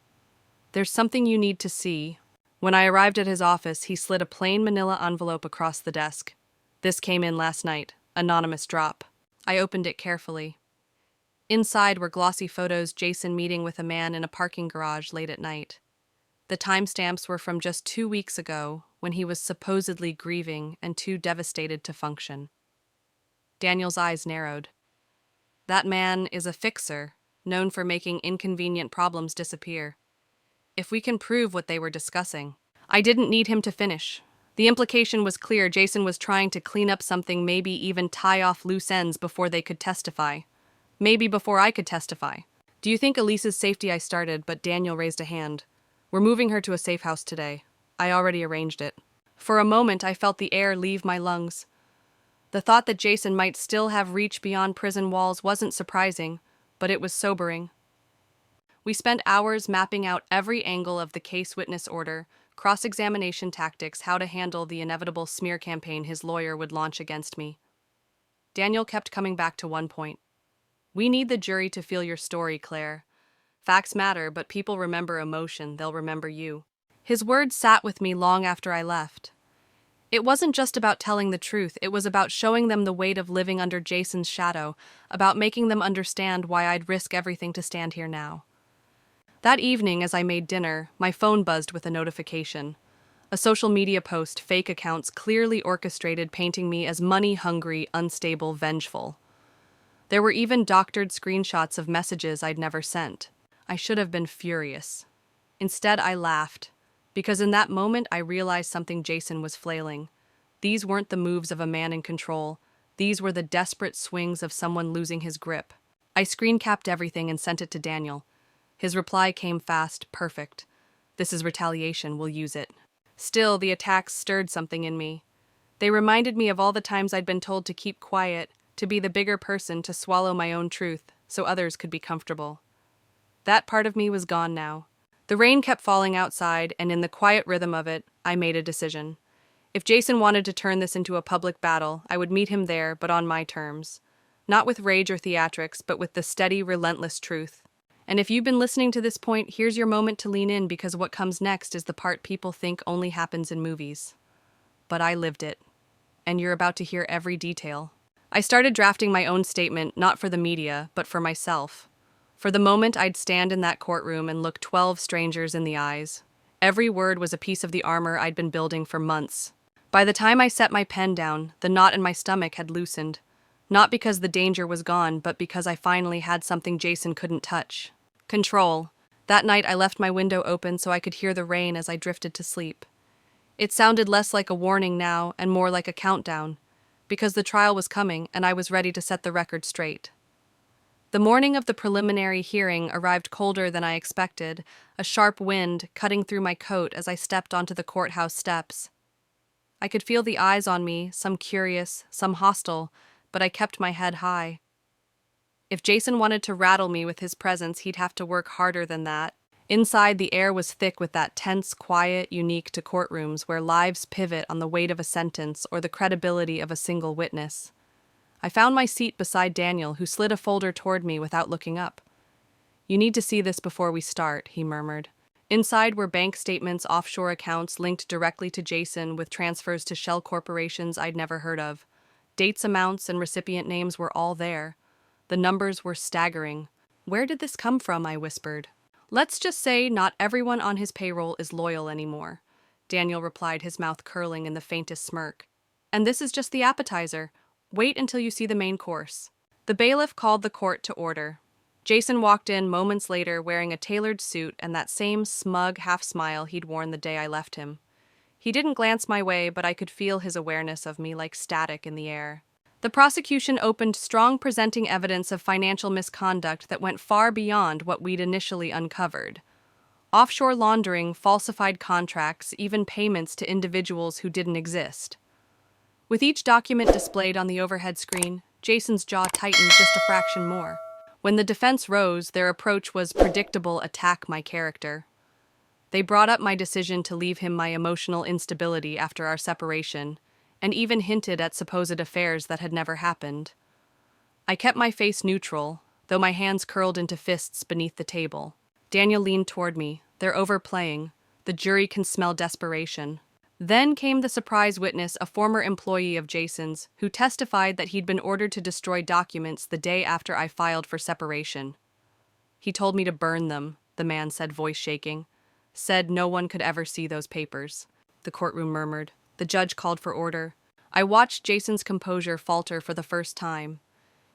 there's something you need to see. When I arrived at his office, he slid a plain manila envelope across the desk. This came in last night. Anonymous drop. I opened it carefully. Inside were glossy photos Jason meeting with a man in a parking garage late at night. The timestamps were from just 2 weeks ago, when he was supposedly grieving and too devastated to function. Daniel's eyes narrowed. That man is a fixer, known for making inconvenient problems disappear. If we can prove what they were discussing. I didn't need him to finish. The implication was clear. Jason was trying to clean up something, maybe even tie off loose ends before they could testify. Maybe before I could testify. "Do you think Elise's safety?" I started, but Daniel raised a hand. "We're moving her to a safe house today. I already arranged it." For a moment, I felt the air leave my lungs. The thought that Jason might still have reached beyond prison walls wasn't surprising, but it was sobering. We spent hours mapping out every angle of the case witness order, cross-examination tactics, how to handle the inevitable smear campaign his lawyer would launch against me. Daniel kept coming back to one point. "We need the jury to feel your story, Claire. Facts matter, but people remember emotion. They'll remember you." His words sat with me long after I left. It wasn't just about telling the truth, it was about showing them the weight of living under Jason's shadow, about making them understand why I'd risk everything to stand here now. That evening, as I made dinner, my phone buzzed with a notification. A social media post, fake accounts clearly orchestrated, painting me as money-hungry, unstable, vengeful. There were even doctored screenshots of messages I'd never sent. I should have been furious. Instead, I laughed. Because in that moment, I realized something. Jason was flailing. These weren't the moves of a man in control. These were the desperate swings of someone losing his grip. I screen-capped everything and sent it to Daniel. His reply came fast, perfect. "This is retaliation, we'll use it." Still, the attacks stirred something in me. They reminded me of all the times I'd been told to keep quiet, to be the bigger person, to swallow my own truth so others could be comfortable. That part of me was gone now. The rain kept falling outside, and in the quiet rhythm of it, I made a decision. If Jason wanted to turn this into a public battle, I would meet him there, but on my terms. Not with rage or theatrics, but with the steady, relentless truth. And if you've been listening to this point, here's your moment to lean in, because what comes next is the part people think only happens in movies. But I lived it. And you're about to hear every detail. I started drafting my own statement, not for the media, but for myself. For the moment I'd stand in that courtroom and look 12 strangers in the eyes. Every word was a piece of the armor I'd been building for months. By the time I set my pen down, the knot in my stomach had loosened. Not because the danger was gone, but because I finally had something Jason couldn't touch. Control. That night I left my window open so I could hear the rain as I drifted to sleep. It sounded less like a warning now and more like a countdown, because the trial was coming and I was ready to set the record straight. The morning of the preliminary hearing arrived colder than I expected, a sharp wind cutting through my coat as I stepped onto the courthouse steps. I could feel the eyes on me, some curious, some hostile, but I kept my head high. If Jason wanted to rattle me with his presence, he'd have to work harder than that. Inside, the air was thick with that tense quiet unique to courtrooms where lives pivot on the weight of a sentence or the credibility of a single witness. I found my seat beside Daniel, who slid a folder toward me without looking up. "You need to see this before we start," he murmured. Inside were bank statements, offshore accounts linked directly to Jason with transfers to shell corporations I'd never heard of. Dates, amounts, and recipient names were all there. The numbers were staggering. "Where did this come from?" I whispered. "Let's just say not everyone on his payroll is loyal anymore," Daniel replied, his mouth curling in the faintest smirk. "And this is just the appetizer. Wait until you see the main course." The bailiff called the court to order. Jason walked in moments later wearing a tailored suit and that same smug half-smile he'd worn the day I left him. He didn't glance my way, but I could feel his awareness of me like static in the air. The prosecution opened strong, presenting evidence of financial misconduct that went far beyond what we'd initially uncovered. Offshore laundering, falsified contracts, even payments to individuals who didn't exist. With each document displayed on the overhead screen, Jason's jaw tightened just a fraction more. When the defense rose, their approach was predictable: attack my character. They brought up my decision to leave him, my emotional instability after our separation, and even hinted at supposed affairs that had never happened. I kept my face neutral, though my hands curled into fists beneath the table. Daniel leaned toward me. "They're overplaying. The jury can smell desperation." Then came the surprise witness, a former employee of Jason's, who testified that he'd been ordered to destroy documents the day after I filed for separation. "He told me to burn them," the man said, voice shaking. "Said no one could ever see those papers." The courtroom murmured. The judge called for order. I watched Jason's composure falter for the first time.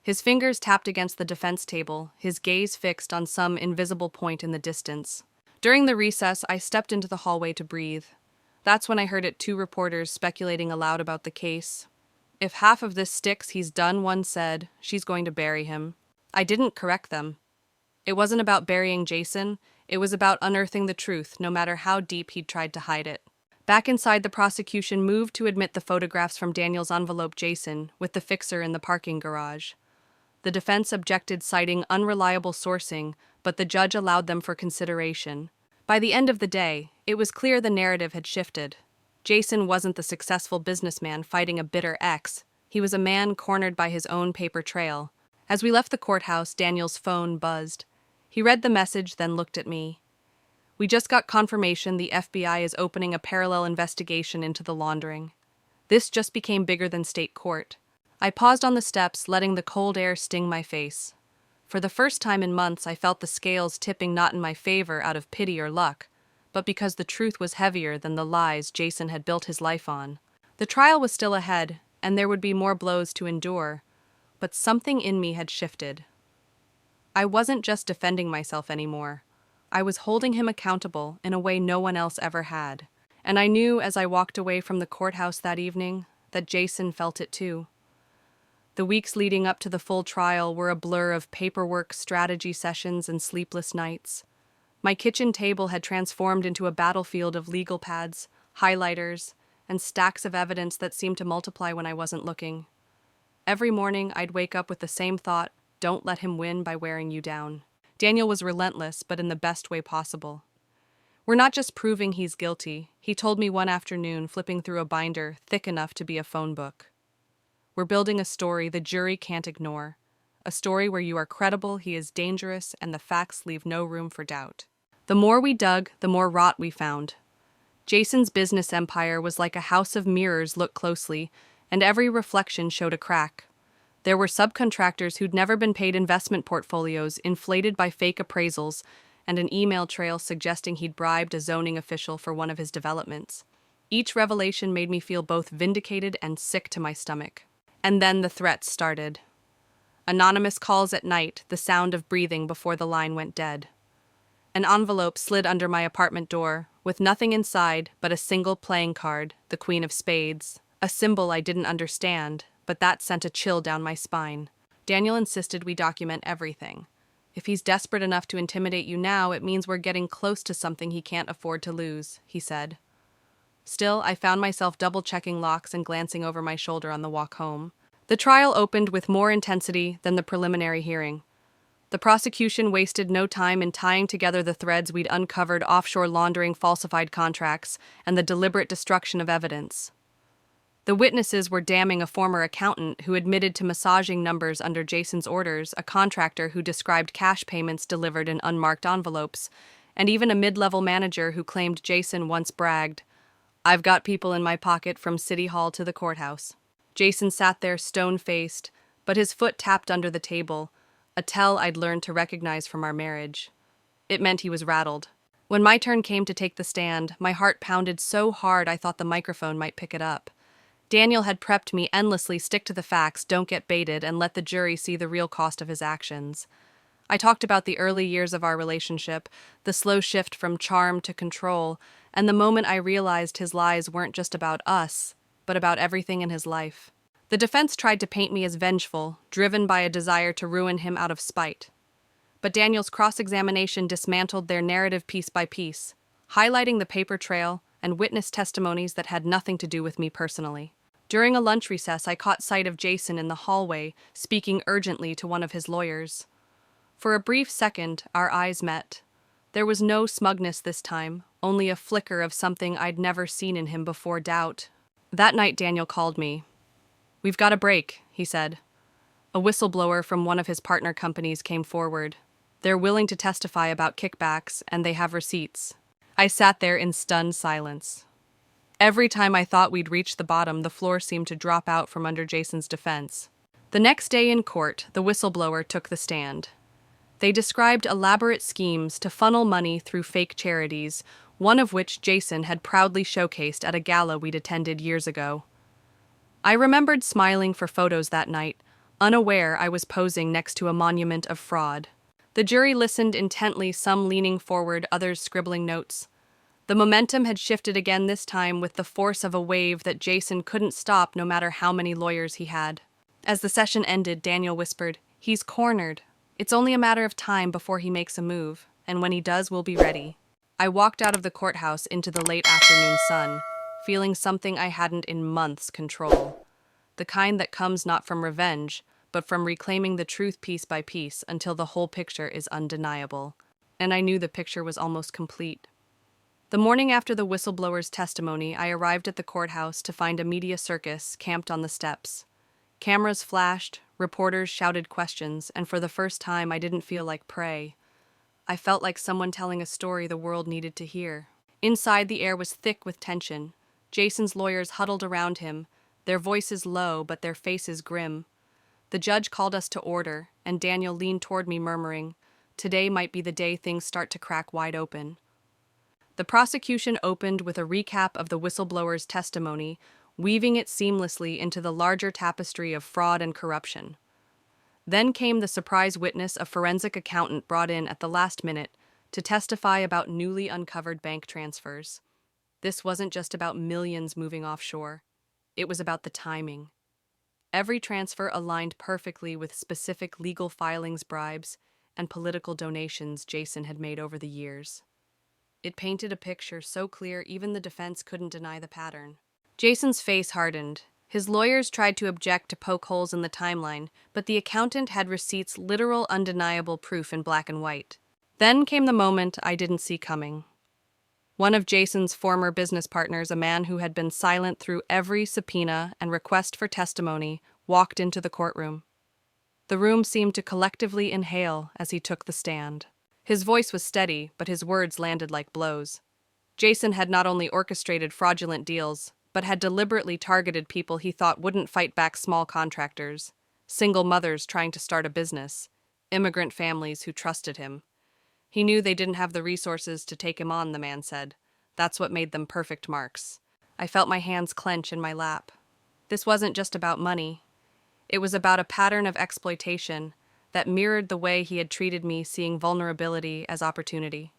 His fingers tapped against the defense table, his gaze fixed on some invisible point in the distance. During the recess, I stepped into the hallway to breathe. That's when I heard it, two reporters speculating aloud about the case. "If half of this sticks, he's done," one said. "She's going to bury him." I didn't correct them. It wasn't about burying Jason, it was about unearthing the truth, no matter how deep he'd tried to hide it. Back inside, the prosecution moved to admit the photographs from Daniel's envelope Jason, with the fixer in the parking garage. The defense objected, citing unreliable sourcing, but the judge allowed them for consideration. By the end of the day, it was clear the narrative had shifted. Jason wasn't the successful businessman fighting a bitter ex. He was a man cornered by his own paper trail. As we left the courthouse, Daniel's phone buzzed. He read the message, then looked at me. "We just got confirmation the FBI is opening a parallel investigation into the laundering." This just became bigger than state court. I paused on the steps, letting the cold air sting my face. For the first time in months, I felt the scales tipping, not in my favor out of pity or luck, but because the truth was heavier than the lies Jason had built his life on. The trial was still ahead, and there would be more blows to endure, but something in me had shifted. I wasn't just defending myself anymore. I was holding him accountable in a way no one else ever had, and I knew as I walked away from the courthouse that evening that Jason felt it too. The weeks leading up to the full trial were a blur of paperwork, strategy sessions, and sleepless nights. My kitchen table had transformed into a battlefield of legal pads, highlighters, and stacks of evidence that seemed to multiply when I wasn't looking. Every morning, I'd wake up with the same thought: don't let him win by wearing you down. Daniel was relentless, but in the best way possible. We're not just proving he's guilty, he told me one afternoon, flipping through a binder thick enough to be a phone book. We're building a story the jury can't ignore. A story where you are credible, he is dangerous, and the facts leave no room for doubt. The more we dug, the more rot we found. Jason's business empire was like a house of mirrors. Look closely, and every reflection showed a crack. There were subcontractors who'd never been paid, investment portfolios inflated by fake appraisals, and an email trail suggesting he'd bribed a zoning official for one of his developments. Each revelation made me feel both vindicated and sick to my stomach. And then the threats started. Anonymous calls at night, the sound of breathing before the line went dead. An envelope slid under my apartment door, with nothing inside but a single playing card, the Queen of Spades, a symbol I didn't understand, but that sent a chill down my spine. Daniel insisted we document everything. If he's desperate enough to intimidate you now, it means we're getting close to something he can't afford to lose, he said. Still, I found myself double-checking locks and glancing over my shoulder on the walk home. The trial opened with more intensity than the preliminary hearing. The prosecution wasted no time in tying together the threads we'd uncovered: offshore laundering, falsified contracts, and the deliberate destruction of evidence. The witnesses were damning: a former accountant who admitted to massaging numbers under Jason's orders, a contractor who described cash payments delivered in unmarked envelopes, and even a mid-level manager who claimed Jason once bragged, "I've got people in my pocket from City Hall to the courthouse." Jason sat there stone-faced, but his foot tapped under the table, a tell I'd learned to recognize from our marriage. It meant he was rattled. When my turn came to take the stand, my heart pounded so hard I thought the microphone might pick it up. Daniel had prepped me endlessly: stick to the facts, don't get baited, and let the jury see the real cost of his actions. I talked about the early years of our relationship, the slow shift from charm to control, and the moment I realized his lies weren't just about us, but about everything in his life. The defense tried to paint me as vengeful, driven by a desire to ruin him out of spite. But Daniel's cross-examination dismantled their narrative piece by piece, highlighting the paper trail and witness testimonies that had nothing to do with me personally. During a lunch recess, I caught sight of Jason in the hallway, speaking urgently to one of his lawyers. For a brief second, our eyes met. There was no smugness this time, only a flicker of something I'd never seen in him before: doubt. That night, Daniel called me. "We've got a break," he said. A whistleblower from one of his partner companies came forward. They're willing to testify about kickbacks, and they have receipts. I sat there in stunned silence. Every time I thought we'd reached the bottom, the floor seemed to drop out from under Jason's defense. The next day in court, the whistleblower took the stand. They described elaborate schemes to funnel money through fake charities, one of which Jason had proudly showcased at a gala we'd attended years ago. I remembered smiling for photos that night, unaware I was posing next to a monument of fraud. The jury listened intently, some leaning forward, others scribbling notes. The momentum had shifted again, this time with the force of a wave that Jason couldn't stop no matter how many lawyers he had. As the session ended, Daniel whispered, "He's cornered. It's only a matter of time before he makes a move, and when he does, we'll be ready." I walked out of the courthouse into the late afternoon sun, feeling something I hadn't in months: control. The kind that comes not from revenge, but from reclaiming the truth piece by piece until the whole picture is undeniable. And I knew the picture was almost complete. The morning after the whistleblower's testimony, I arrived at the courthouse to find a media circus camped on the steps. Cameras flashed, reporters shouted questions, and for the first time I didn't feel like prey. I felt like someone telling a story the world needed to hear. Inside, the air was thick with tension. Jason's lawyers huddled around him, their voices low but their faces grim. The judge called us to order, and Daniel leaned toward me murmuring, "Today might be the day things start to crack wide open." The prosecution opened with a recap of the whistleblower's testimony, weaving it seamlessly into the larger tapestry of fraud and corruption. Then came the surprise witness, a forensic accountant brought in at the last minute to testify about newly uncovered bank transfers. This wasn't just about millions moving offshore. It was about the timing. Every transfer aligned perfectly with specific legal filings, bribes, and political donations Jason had made over the years. It painted a picture so clear even the defense couldn't deny the pattern. Jason's face hardened, His lawyers tried to object to poke holes in the timeline, but the accountant had receipts, literal, undeniable proof in black and white. Then came the moment I didn't see coming. One of Jason's former business partners, a man who had been silent through every subpoena and request for testimony, walked into the courtroom. The room seemed to collectively inhale as he took the stand. His voice was steady, but his words landed like blows. Jason had not only orchestrated fraudulent deals, but had deliberately targeted people he thought wouldn't fight back, small contractors, single mothers trying to start a business, immigrant families who trusted him. He knew they didn't have the resources to take him on, the man said. That's what made them perfect marks. I felt my hands clench in my lap. This wasn't just about money. It was about a pattern of exploitation that mirrored the way he had treated me, seeing vulnerability as opportunity.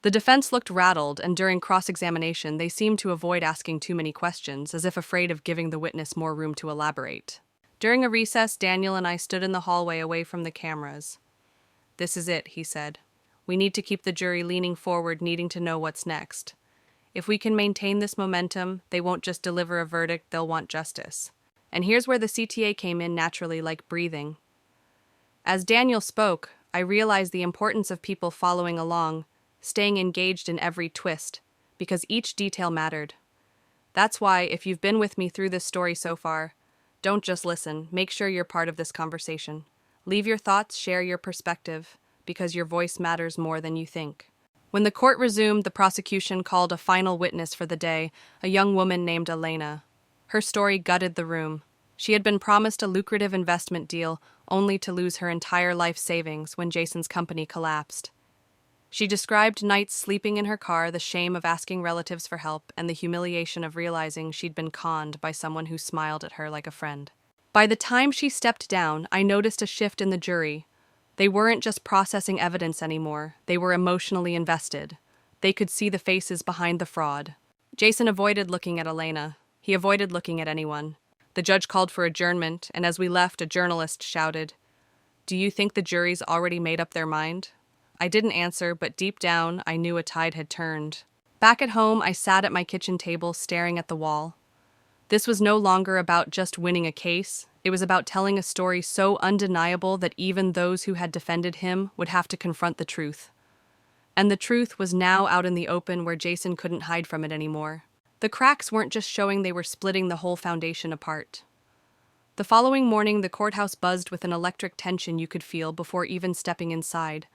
The defense looked rattled, and during cross-examination they seemed to avoid asking too many questions, as if afraid of giving the witness more room to elaborate. During a recess, Daniel and I stood in the hallway away from the cameras. "This is it," he said. "We need to keep the jury leaning forward, needing to know what's next. If we can maintain this momentum, they won't just deliver a verdict, they'll want justice." And here's where the CTA came in naturally, like breathing. As Daniel spoke, I realized the importance of people following along, staying engaged in every twist, because each detail mattered. That's why, if you've been with me through this story so far, don't just listen, make sure you're part of this conversation. Leave your thoughts, share your perspective, because your voice matters more than you think. When the court resumed, the prosecution called a final witness for the day, a young woman named Elena. Her story gutted the room. She had been promised a lucrative investment deal, only to lose her entire life savings when Jason's company collapsed. She described nights sleeping in her car, the shame of asking relatives for help, and the humiliation of realizing she'd been conned by someone who smiled at her like a friend. By the time she stepped down, I noticed a shift in the jury. They weren't just processing evidence anymore, they were emotionally invested. They could see the faces behind the fraud. Jason avoided looking at Elena. He avoided looking at anyone. The judge called for adjournment, and as we left, a journalist shouted, "Do you think the jury's already made up their mind?" I didn't answer, but deep down, I knew a tide had turned. Back at home, I sat at my kitchen table, staring at the wall. This was no longer about just winning a case. It was about telling a story so undeniable that even those who had defended him would have to confront the truth. And the truth was now out in the open, where Jason couldn't hide from it anymore. The cracks weren't just showing, they were splitting the whole foundation apart. The following morning, the courthouse buzzed with an electric tension you could feel before even stepping inside.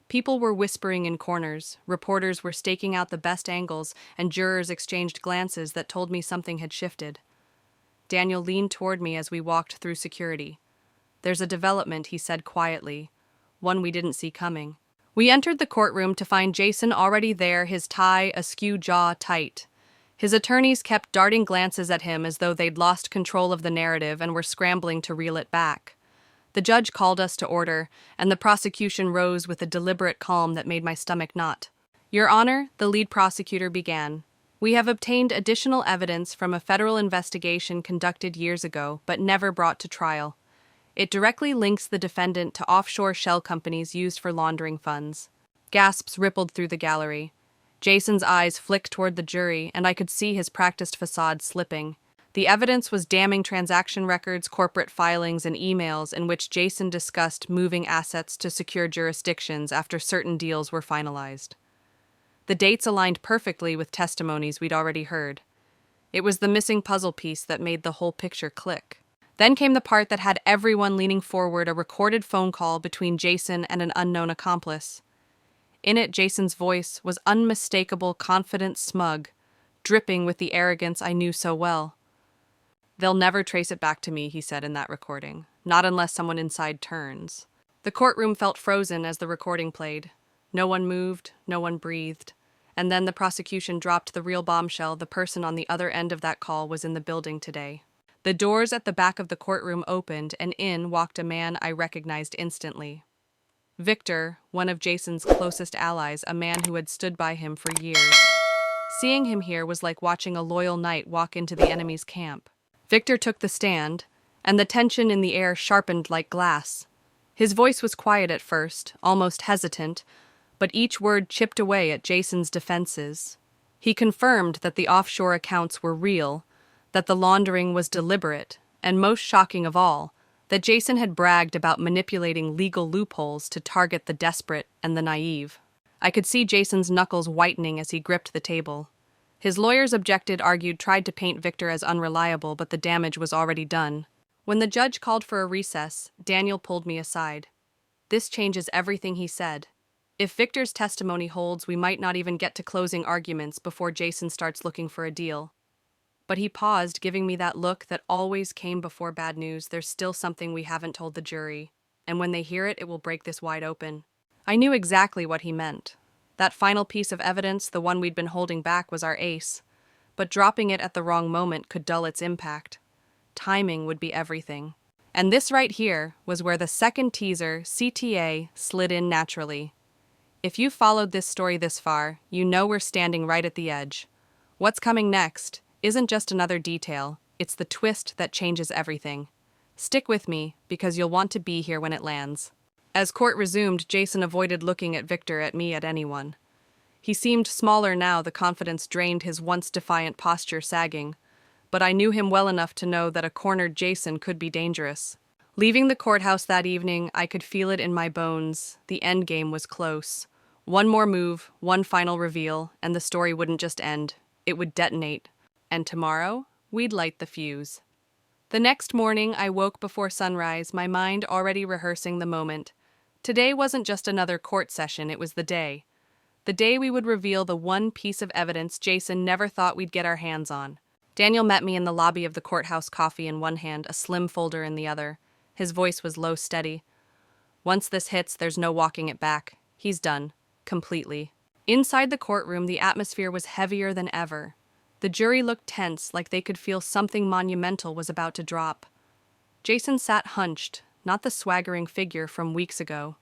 People were whispering in corners, reporters were staking out the best angles, and jurors exchanged glances that told me something had shifted. Daniel leaned toward me as we walked through security. "There's a development," he said quietly, one we didn't see coming. We entered the courtroom to find Jason already there, his tie askew, jaw tight. His attorneys kept darting glances at him as though they'd lost control of the narrative and were scrambling to reel it back. The judge called us to order, and the prosecution rose with a deliberate calm that made my stomach knot. "Your Honor," the lead prosecutor began, "we have obtained additional evidence from a federal investigation conducted years ago, but never brought to trial. It directly links the defendant to offshore shell companies used for laundering funds." Gasps rippled through the gallery. Jason's eyes flicked toward the jury, and I could see his practiced facade slipping. The evidence was damning: transaction records, corporate filings, and emails in which Jason discussed moving assets to secure jurisdictions after certain deals were finalized. The dates aligned perfectly with testimonies we'd already heard. It was the missing puzzle piece that made the whole picture click. Then came the part that had everyone leaning forward, a recorded phone call between Jason and an unknown accomplice. In it, Jason's voice was unmistakable, confident, smug, dripping with the arrogance I knew so well. "They'll never trace it back to me," he said in that recording, "not unless someone inside turns." The courtroom felt frozen as the recording played. No one moved, no one breathed. And then the prosecution dropped the real bombshell: the person on the other end of that call was in the building today. The doors at the back of the courtroom opened, and in walked a man I recognized instantly. Victor, one of Jason's closest allies, a man who had stood by him for years. Seeing him here was like watching a loyal knight walk into the enemy's camp. Victor took the stand, and the tension in the air sharpened like glass. His voice was quiet at first, almost hesitant, but each word chipped away at Jason's defenses. He confirmed that the offshore accounts were real, that the laundering was deliberate, and most shocking of all, that Jason had bragged about manipulating legal loopholes to target the desperate and the naive. I could see Jason's knuckles whitening as he gripped the table. His lawyers objected, argued, tried to paint Victor as unreliable, but the damage was already done. When the judge called for a recess, Daniel pulled me aside. "This changes everything," he said. "If Victor's testimony holds, we might not even get to closing arguments before Jason starts looking for a deal." But he paused, giving me that look that always came before bad news. "There's still something we haven't told the jury, and when they hear it, it will break this wide open." I knew exactly what he meant. That final piece of evidence, the one we'd been holding back, was our ace, but dropping it at the wrong moment could dull its impact. Timing would be everything. And this right here was where the second teaser, CTA, slid in naturally. If you followed this story this far, you know we're standing right at the edge. What's coming next isn't just another detail, it's the twist that changes everything. Stick with me, because you'll want to be here when it lands. As court resumed, Jason avoided looking at Victor, at me, at anyone. He seemed smaller now, the confidence drained, his once defiant posture sagging. But I knew him well enough to know that a cornered Jason could be dangerous. Leaving the courthouse that evening, I could feel it in my bones. The endgame was close. One more move, one final reveal, and the story wouldn't just end. It would detonate. And tomorrow, we'd light the fuse. The next morning, I woke before sunrise, my mind already rehearsing the moment. Today wasn't just another court session, it was the day. The day we would reveal the one piece of evidence Jason never thought we'd get our hands on. Daniel met me in the lobby of the courthouse, coffee in one hand, a slim folder in the other. His voice was low, steady. "Once this hits, there's no walking it back. He's done. Completely." Inside the courtroom, the atmosphere was heavier than ever. The jury looked tense, like they could feel something monumental was about to drop. Jason sat hunched, not the swaggering figure from weeks ago.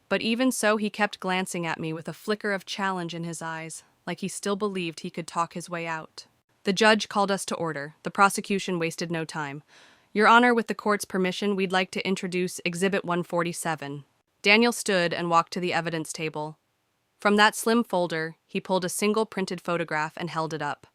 But even so, he kept glancing at me with a flicker of challenge in his eyes, like he still believed he could talk his way out. The judge called us to order. The prosecution wasted no time. "Your Honor, with the court's permission, we'd like to introduce Exhibit 147. Daniel stood and walked to the evidence table. From that slim folder, he pulled a single printed photograph and held it up.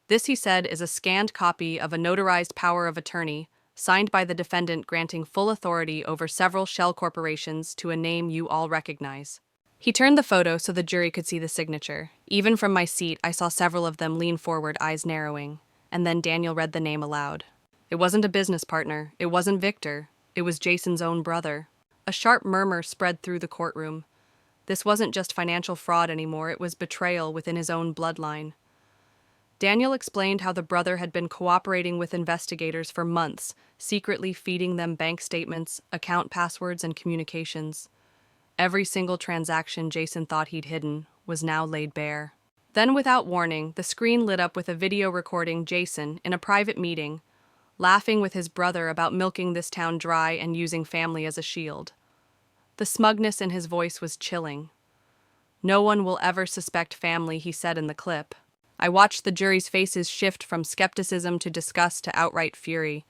"This," he said, "is a scanned copy of a notarized power of attorney, signed by the defendant, granting full authority over several shell corporations to a name you all recognize." He turned the photo so the jury could see the signature. Even from my seat, I saw several of them lean forward, eyes narrowing. And then Daniel read the name aloud. It wasn't a business partner. It wasn't Victor. It was Jason's own brother. A sharp murmur spread through the courtroom. This wasn't just financial fraud anymore. It was betrayal within his own bloodline. Daniel explained how the brother had been cooperating with investigators for months, secretly feeding them bank statements, account passwords, and communications. Every single transaction Jason thought he'd hidden was now laid bare. Then, without warning, the screen lit up with a video recording Jason, in a private meeting, laughing with his brother about milking this town dry and using family as a shield. The smugness in his voice was chilling. "No one will ever suspect family," he said in the clip. I watched the jury's faces shift from skepticism to disgust to outright fury.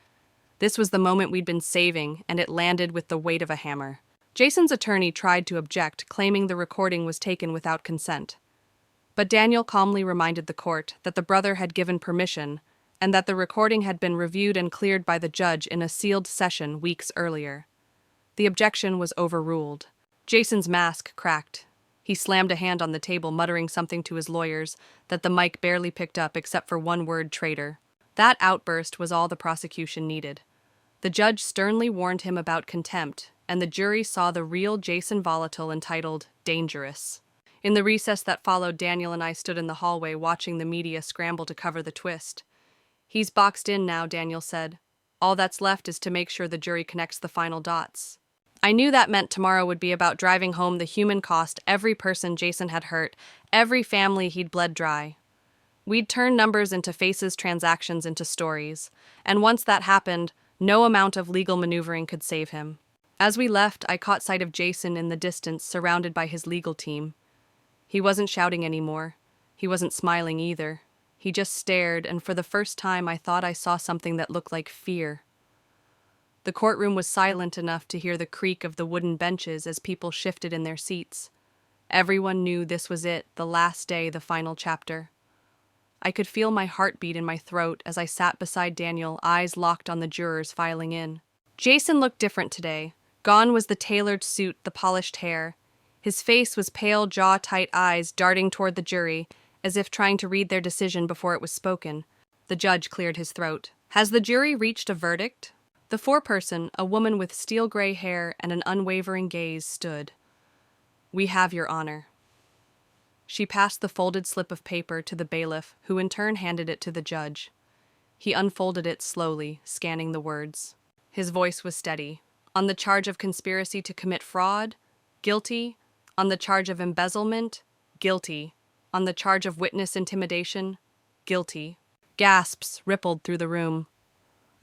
This was the moment we'd been saving, and it landed with the weight of a hammer. Jason's attorney tried to object, claiming the recording was taken without consent. But Daniel calmly reminded the court that the brother had given permission, and that the recording had been reviewed and cleared by the judge in a sealed session weeks earlier. The objection was overruled. Jason's mask cracked. He slammed a hand on the table, muttering something to his lawyers that the mic barely picked up except for one word: traitor. That outburst was all the prosecution needed. The judge sternly warned him about contempt, and the jury saw the real Jason Volatile, entitled Dangerous. In the recess that followed, Daniel and I stood in the hallway watching the media scramble to cover the twist. "He's boxed in now," Daniel said. "All that's left is to make sure the jury connects the final dots." I knew that meant tomorrow would be about driving home the human cost, every person Jason had hurt, every family he'd bled dry. We'd turn numbers into faces, transactions into stories, and once that happened, no amount of legal maneuvering could save him. As we left, I caught sight of Jason in the distance, surrounded by his legal team. He wasn't shouting anymore. He wasn't smiling either. He just stared, and for the first time I thought I saw something that looked like fear. The courtroom was silent enough to hear the creak of the wooden benches as people shifted in their seats. Everyone knew this was it, the last day, the final chapter. I could feel my heartbeat in my throat as I sat beside Daniel, eyes locked on the jurors filing in. Jason looked different today. Gone was the tailored suit, the polished hair. His face was pale, jaw-tight eyes darting toward the jury, as if trying to read their decision before it was spoken. The judge cleared his throat. Has the jury reached a verdict? The foreperson, a woman with steel-gray hair and an unwavering gaze, stood. We have your honor. She passed the folded slip of paper to the bailiff, who in turn handed it to the judge. He unfolded it slowly, scanning the words. His voice was steady. On the charge of conspiracy to commit fraud, guilty. On the charge of embezzlement, guilty. On the charge of witness intimidation, guilty. Gasps rippled through the room.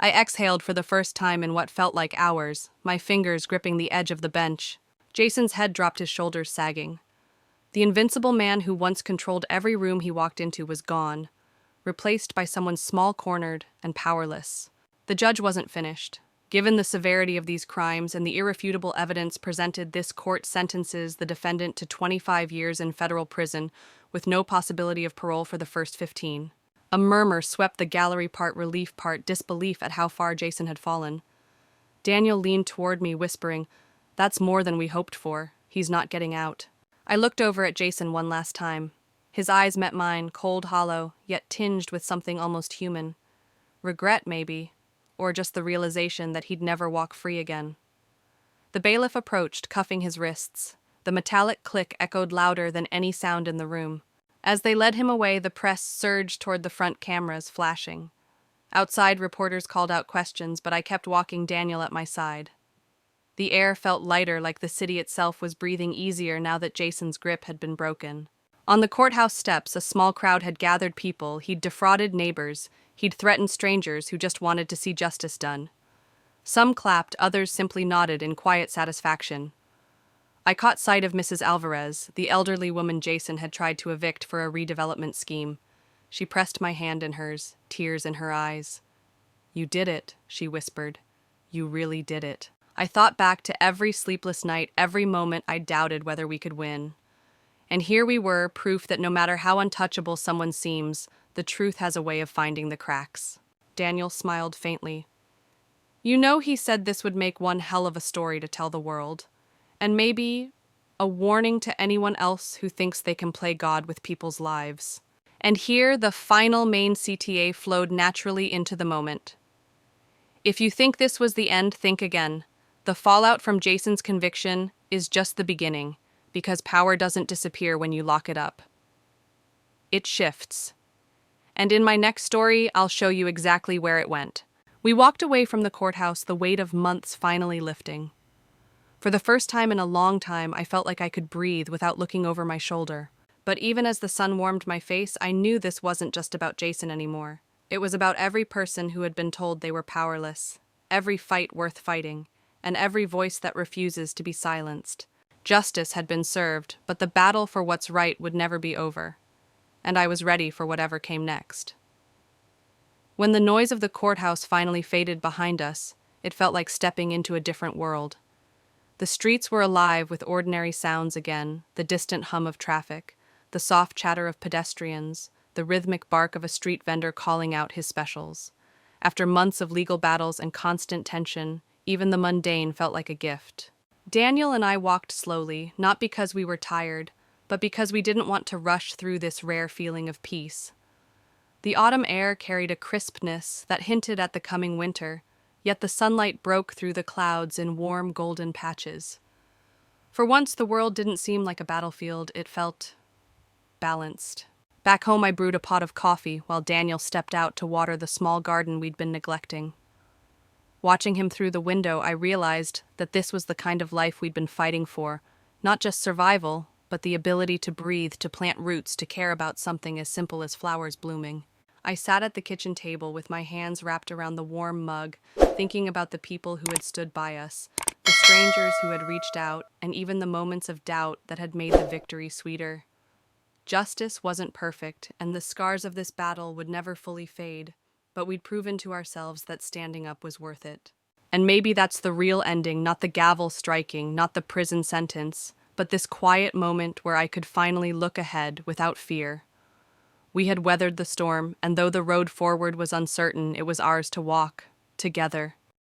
I exhaled for the first time in what felt like hours, my fingers gripping the edge of the bench. Jason's head dropped, his shoulders sagging. The invincible man who once controlled every room he walked into was gone, replaced by someone small-cornered and powerless. The judge wasn't finished. Given the severity of these crimes and the irrefutable evidence presented, this court sentences the defendant to 25 years in federal prison with no possibility of parole for the first 15. A murmur swept the gallery, part relief, part disbelief at how far Jason had fallen. Daniel leaned toward me, whispering, "That's more than we hoped for. He's not getting out." I looked over at Jason one last time. His eyes met mine, cold, hollow, yet tinged with something almost human. Regret, maybe, or just the realization that he'd never walk free again. The bailiff approached, cuffing his wrists. The metallic click echoed louder than any sound in the room. As they led him away, the press surged toward the front cameras, flashing. Outside, reporters called out questions, but I kept walking, Daniel at my side. The air felt lighter, like the city itself was breathing easier now that Jason's grip had been broken. On the courthouse steps, a small crowd had gathered people. He'd defrauded neighbors. He'd threatened strangers who just wanted to see justice done. Some clapped, others simply nodded in quiet satisfaction. I caught sight of Mrs. Alvarez, the elderly woman Jason had tried to evict for a redevelopment scheme. She pressed my hand in hers, tears in her eyes. "You did it," she whispered. "You really did it." I thought back to every sleepless night, every moment I doubted whether we could win. And here we were, proof that no matter how untouchable someone seems, the truth has a way of finding the cracks. Daniel smiled faintly. "You know, he said this would make one hell of a story to tell the world. And maybe a warning to anyone else who thinks they can play God with people's lives." And here the final main CTA flowed naturally into the moment. If you think this was the end, think again. The fallout from Jason's conviction is just the beginning, because power doesn't disappear when you lock it up. It shifts. And in my next story, I'll show you exactly where it went. We walked away from the courthouse, the weight of months finally lifting. For the first time in a long time, I felt like I could breathe without looking over my shoulder. But even as the sun warmed my face, I knew this wasn't just about Jason anymore. It was about every person who had been told they were powerless, every fight worth fighting, and every voice that refuses to be silenced. Justice had been served, but the battle for what's right would never be over. And I was ready for whatever came next. When the noise of the courthouse finally faded behind us, it felt like stepping into a different world. The streets were alive with ordinary sounds again, the distant hum of traffic, the soft chatter of pedestrians, the rhythmic bark of a street vendor calling out his specials. After months of legal battles and constant tension, even the mundane felt like a gift. Daniel and I walked slowly, not because we were tired, but because we didn't want to rush through this rare feeling of peace. The autumn air carried a crispness that hinted at the coming winter, yet the sunlight broke through the clouds in warm golden patches. For once, the world didn't seem like a battlefield, it felt balanced. Back home, I brewed a pot of coffee while Daniel stepped out to water the small garden we'd been neglecting. Watching him through the window, I realized that this was the kind of life we'd been fighting for, not just survival, but the ability to breathe, to plant roots, to care about something as simple as flowers blooming. I sat at the kitchen table with my hands wrapped around the warm mug, thinking about the people who had stood by us, the strangers who had reached out, and even the moments of doubt that had made the victory sweeter. Justice wasn't perfect, and the scars of this battle would never fully fade, but we'd proven to ourselves that standing up was worth it. And maybe that's the real ending, not the gavel striking, not the prison sentence, but this quiet moment where I could finally look ahead without fear. We had weathered the storm, and though the road forward was uncertain, it was ours to walk, together.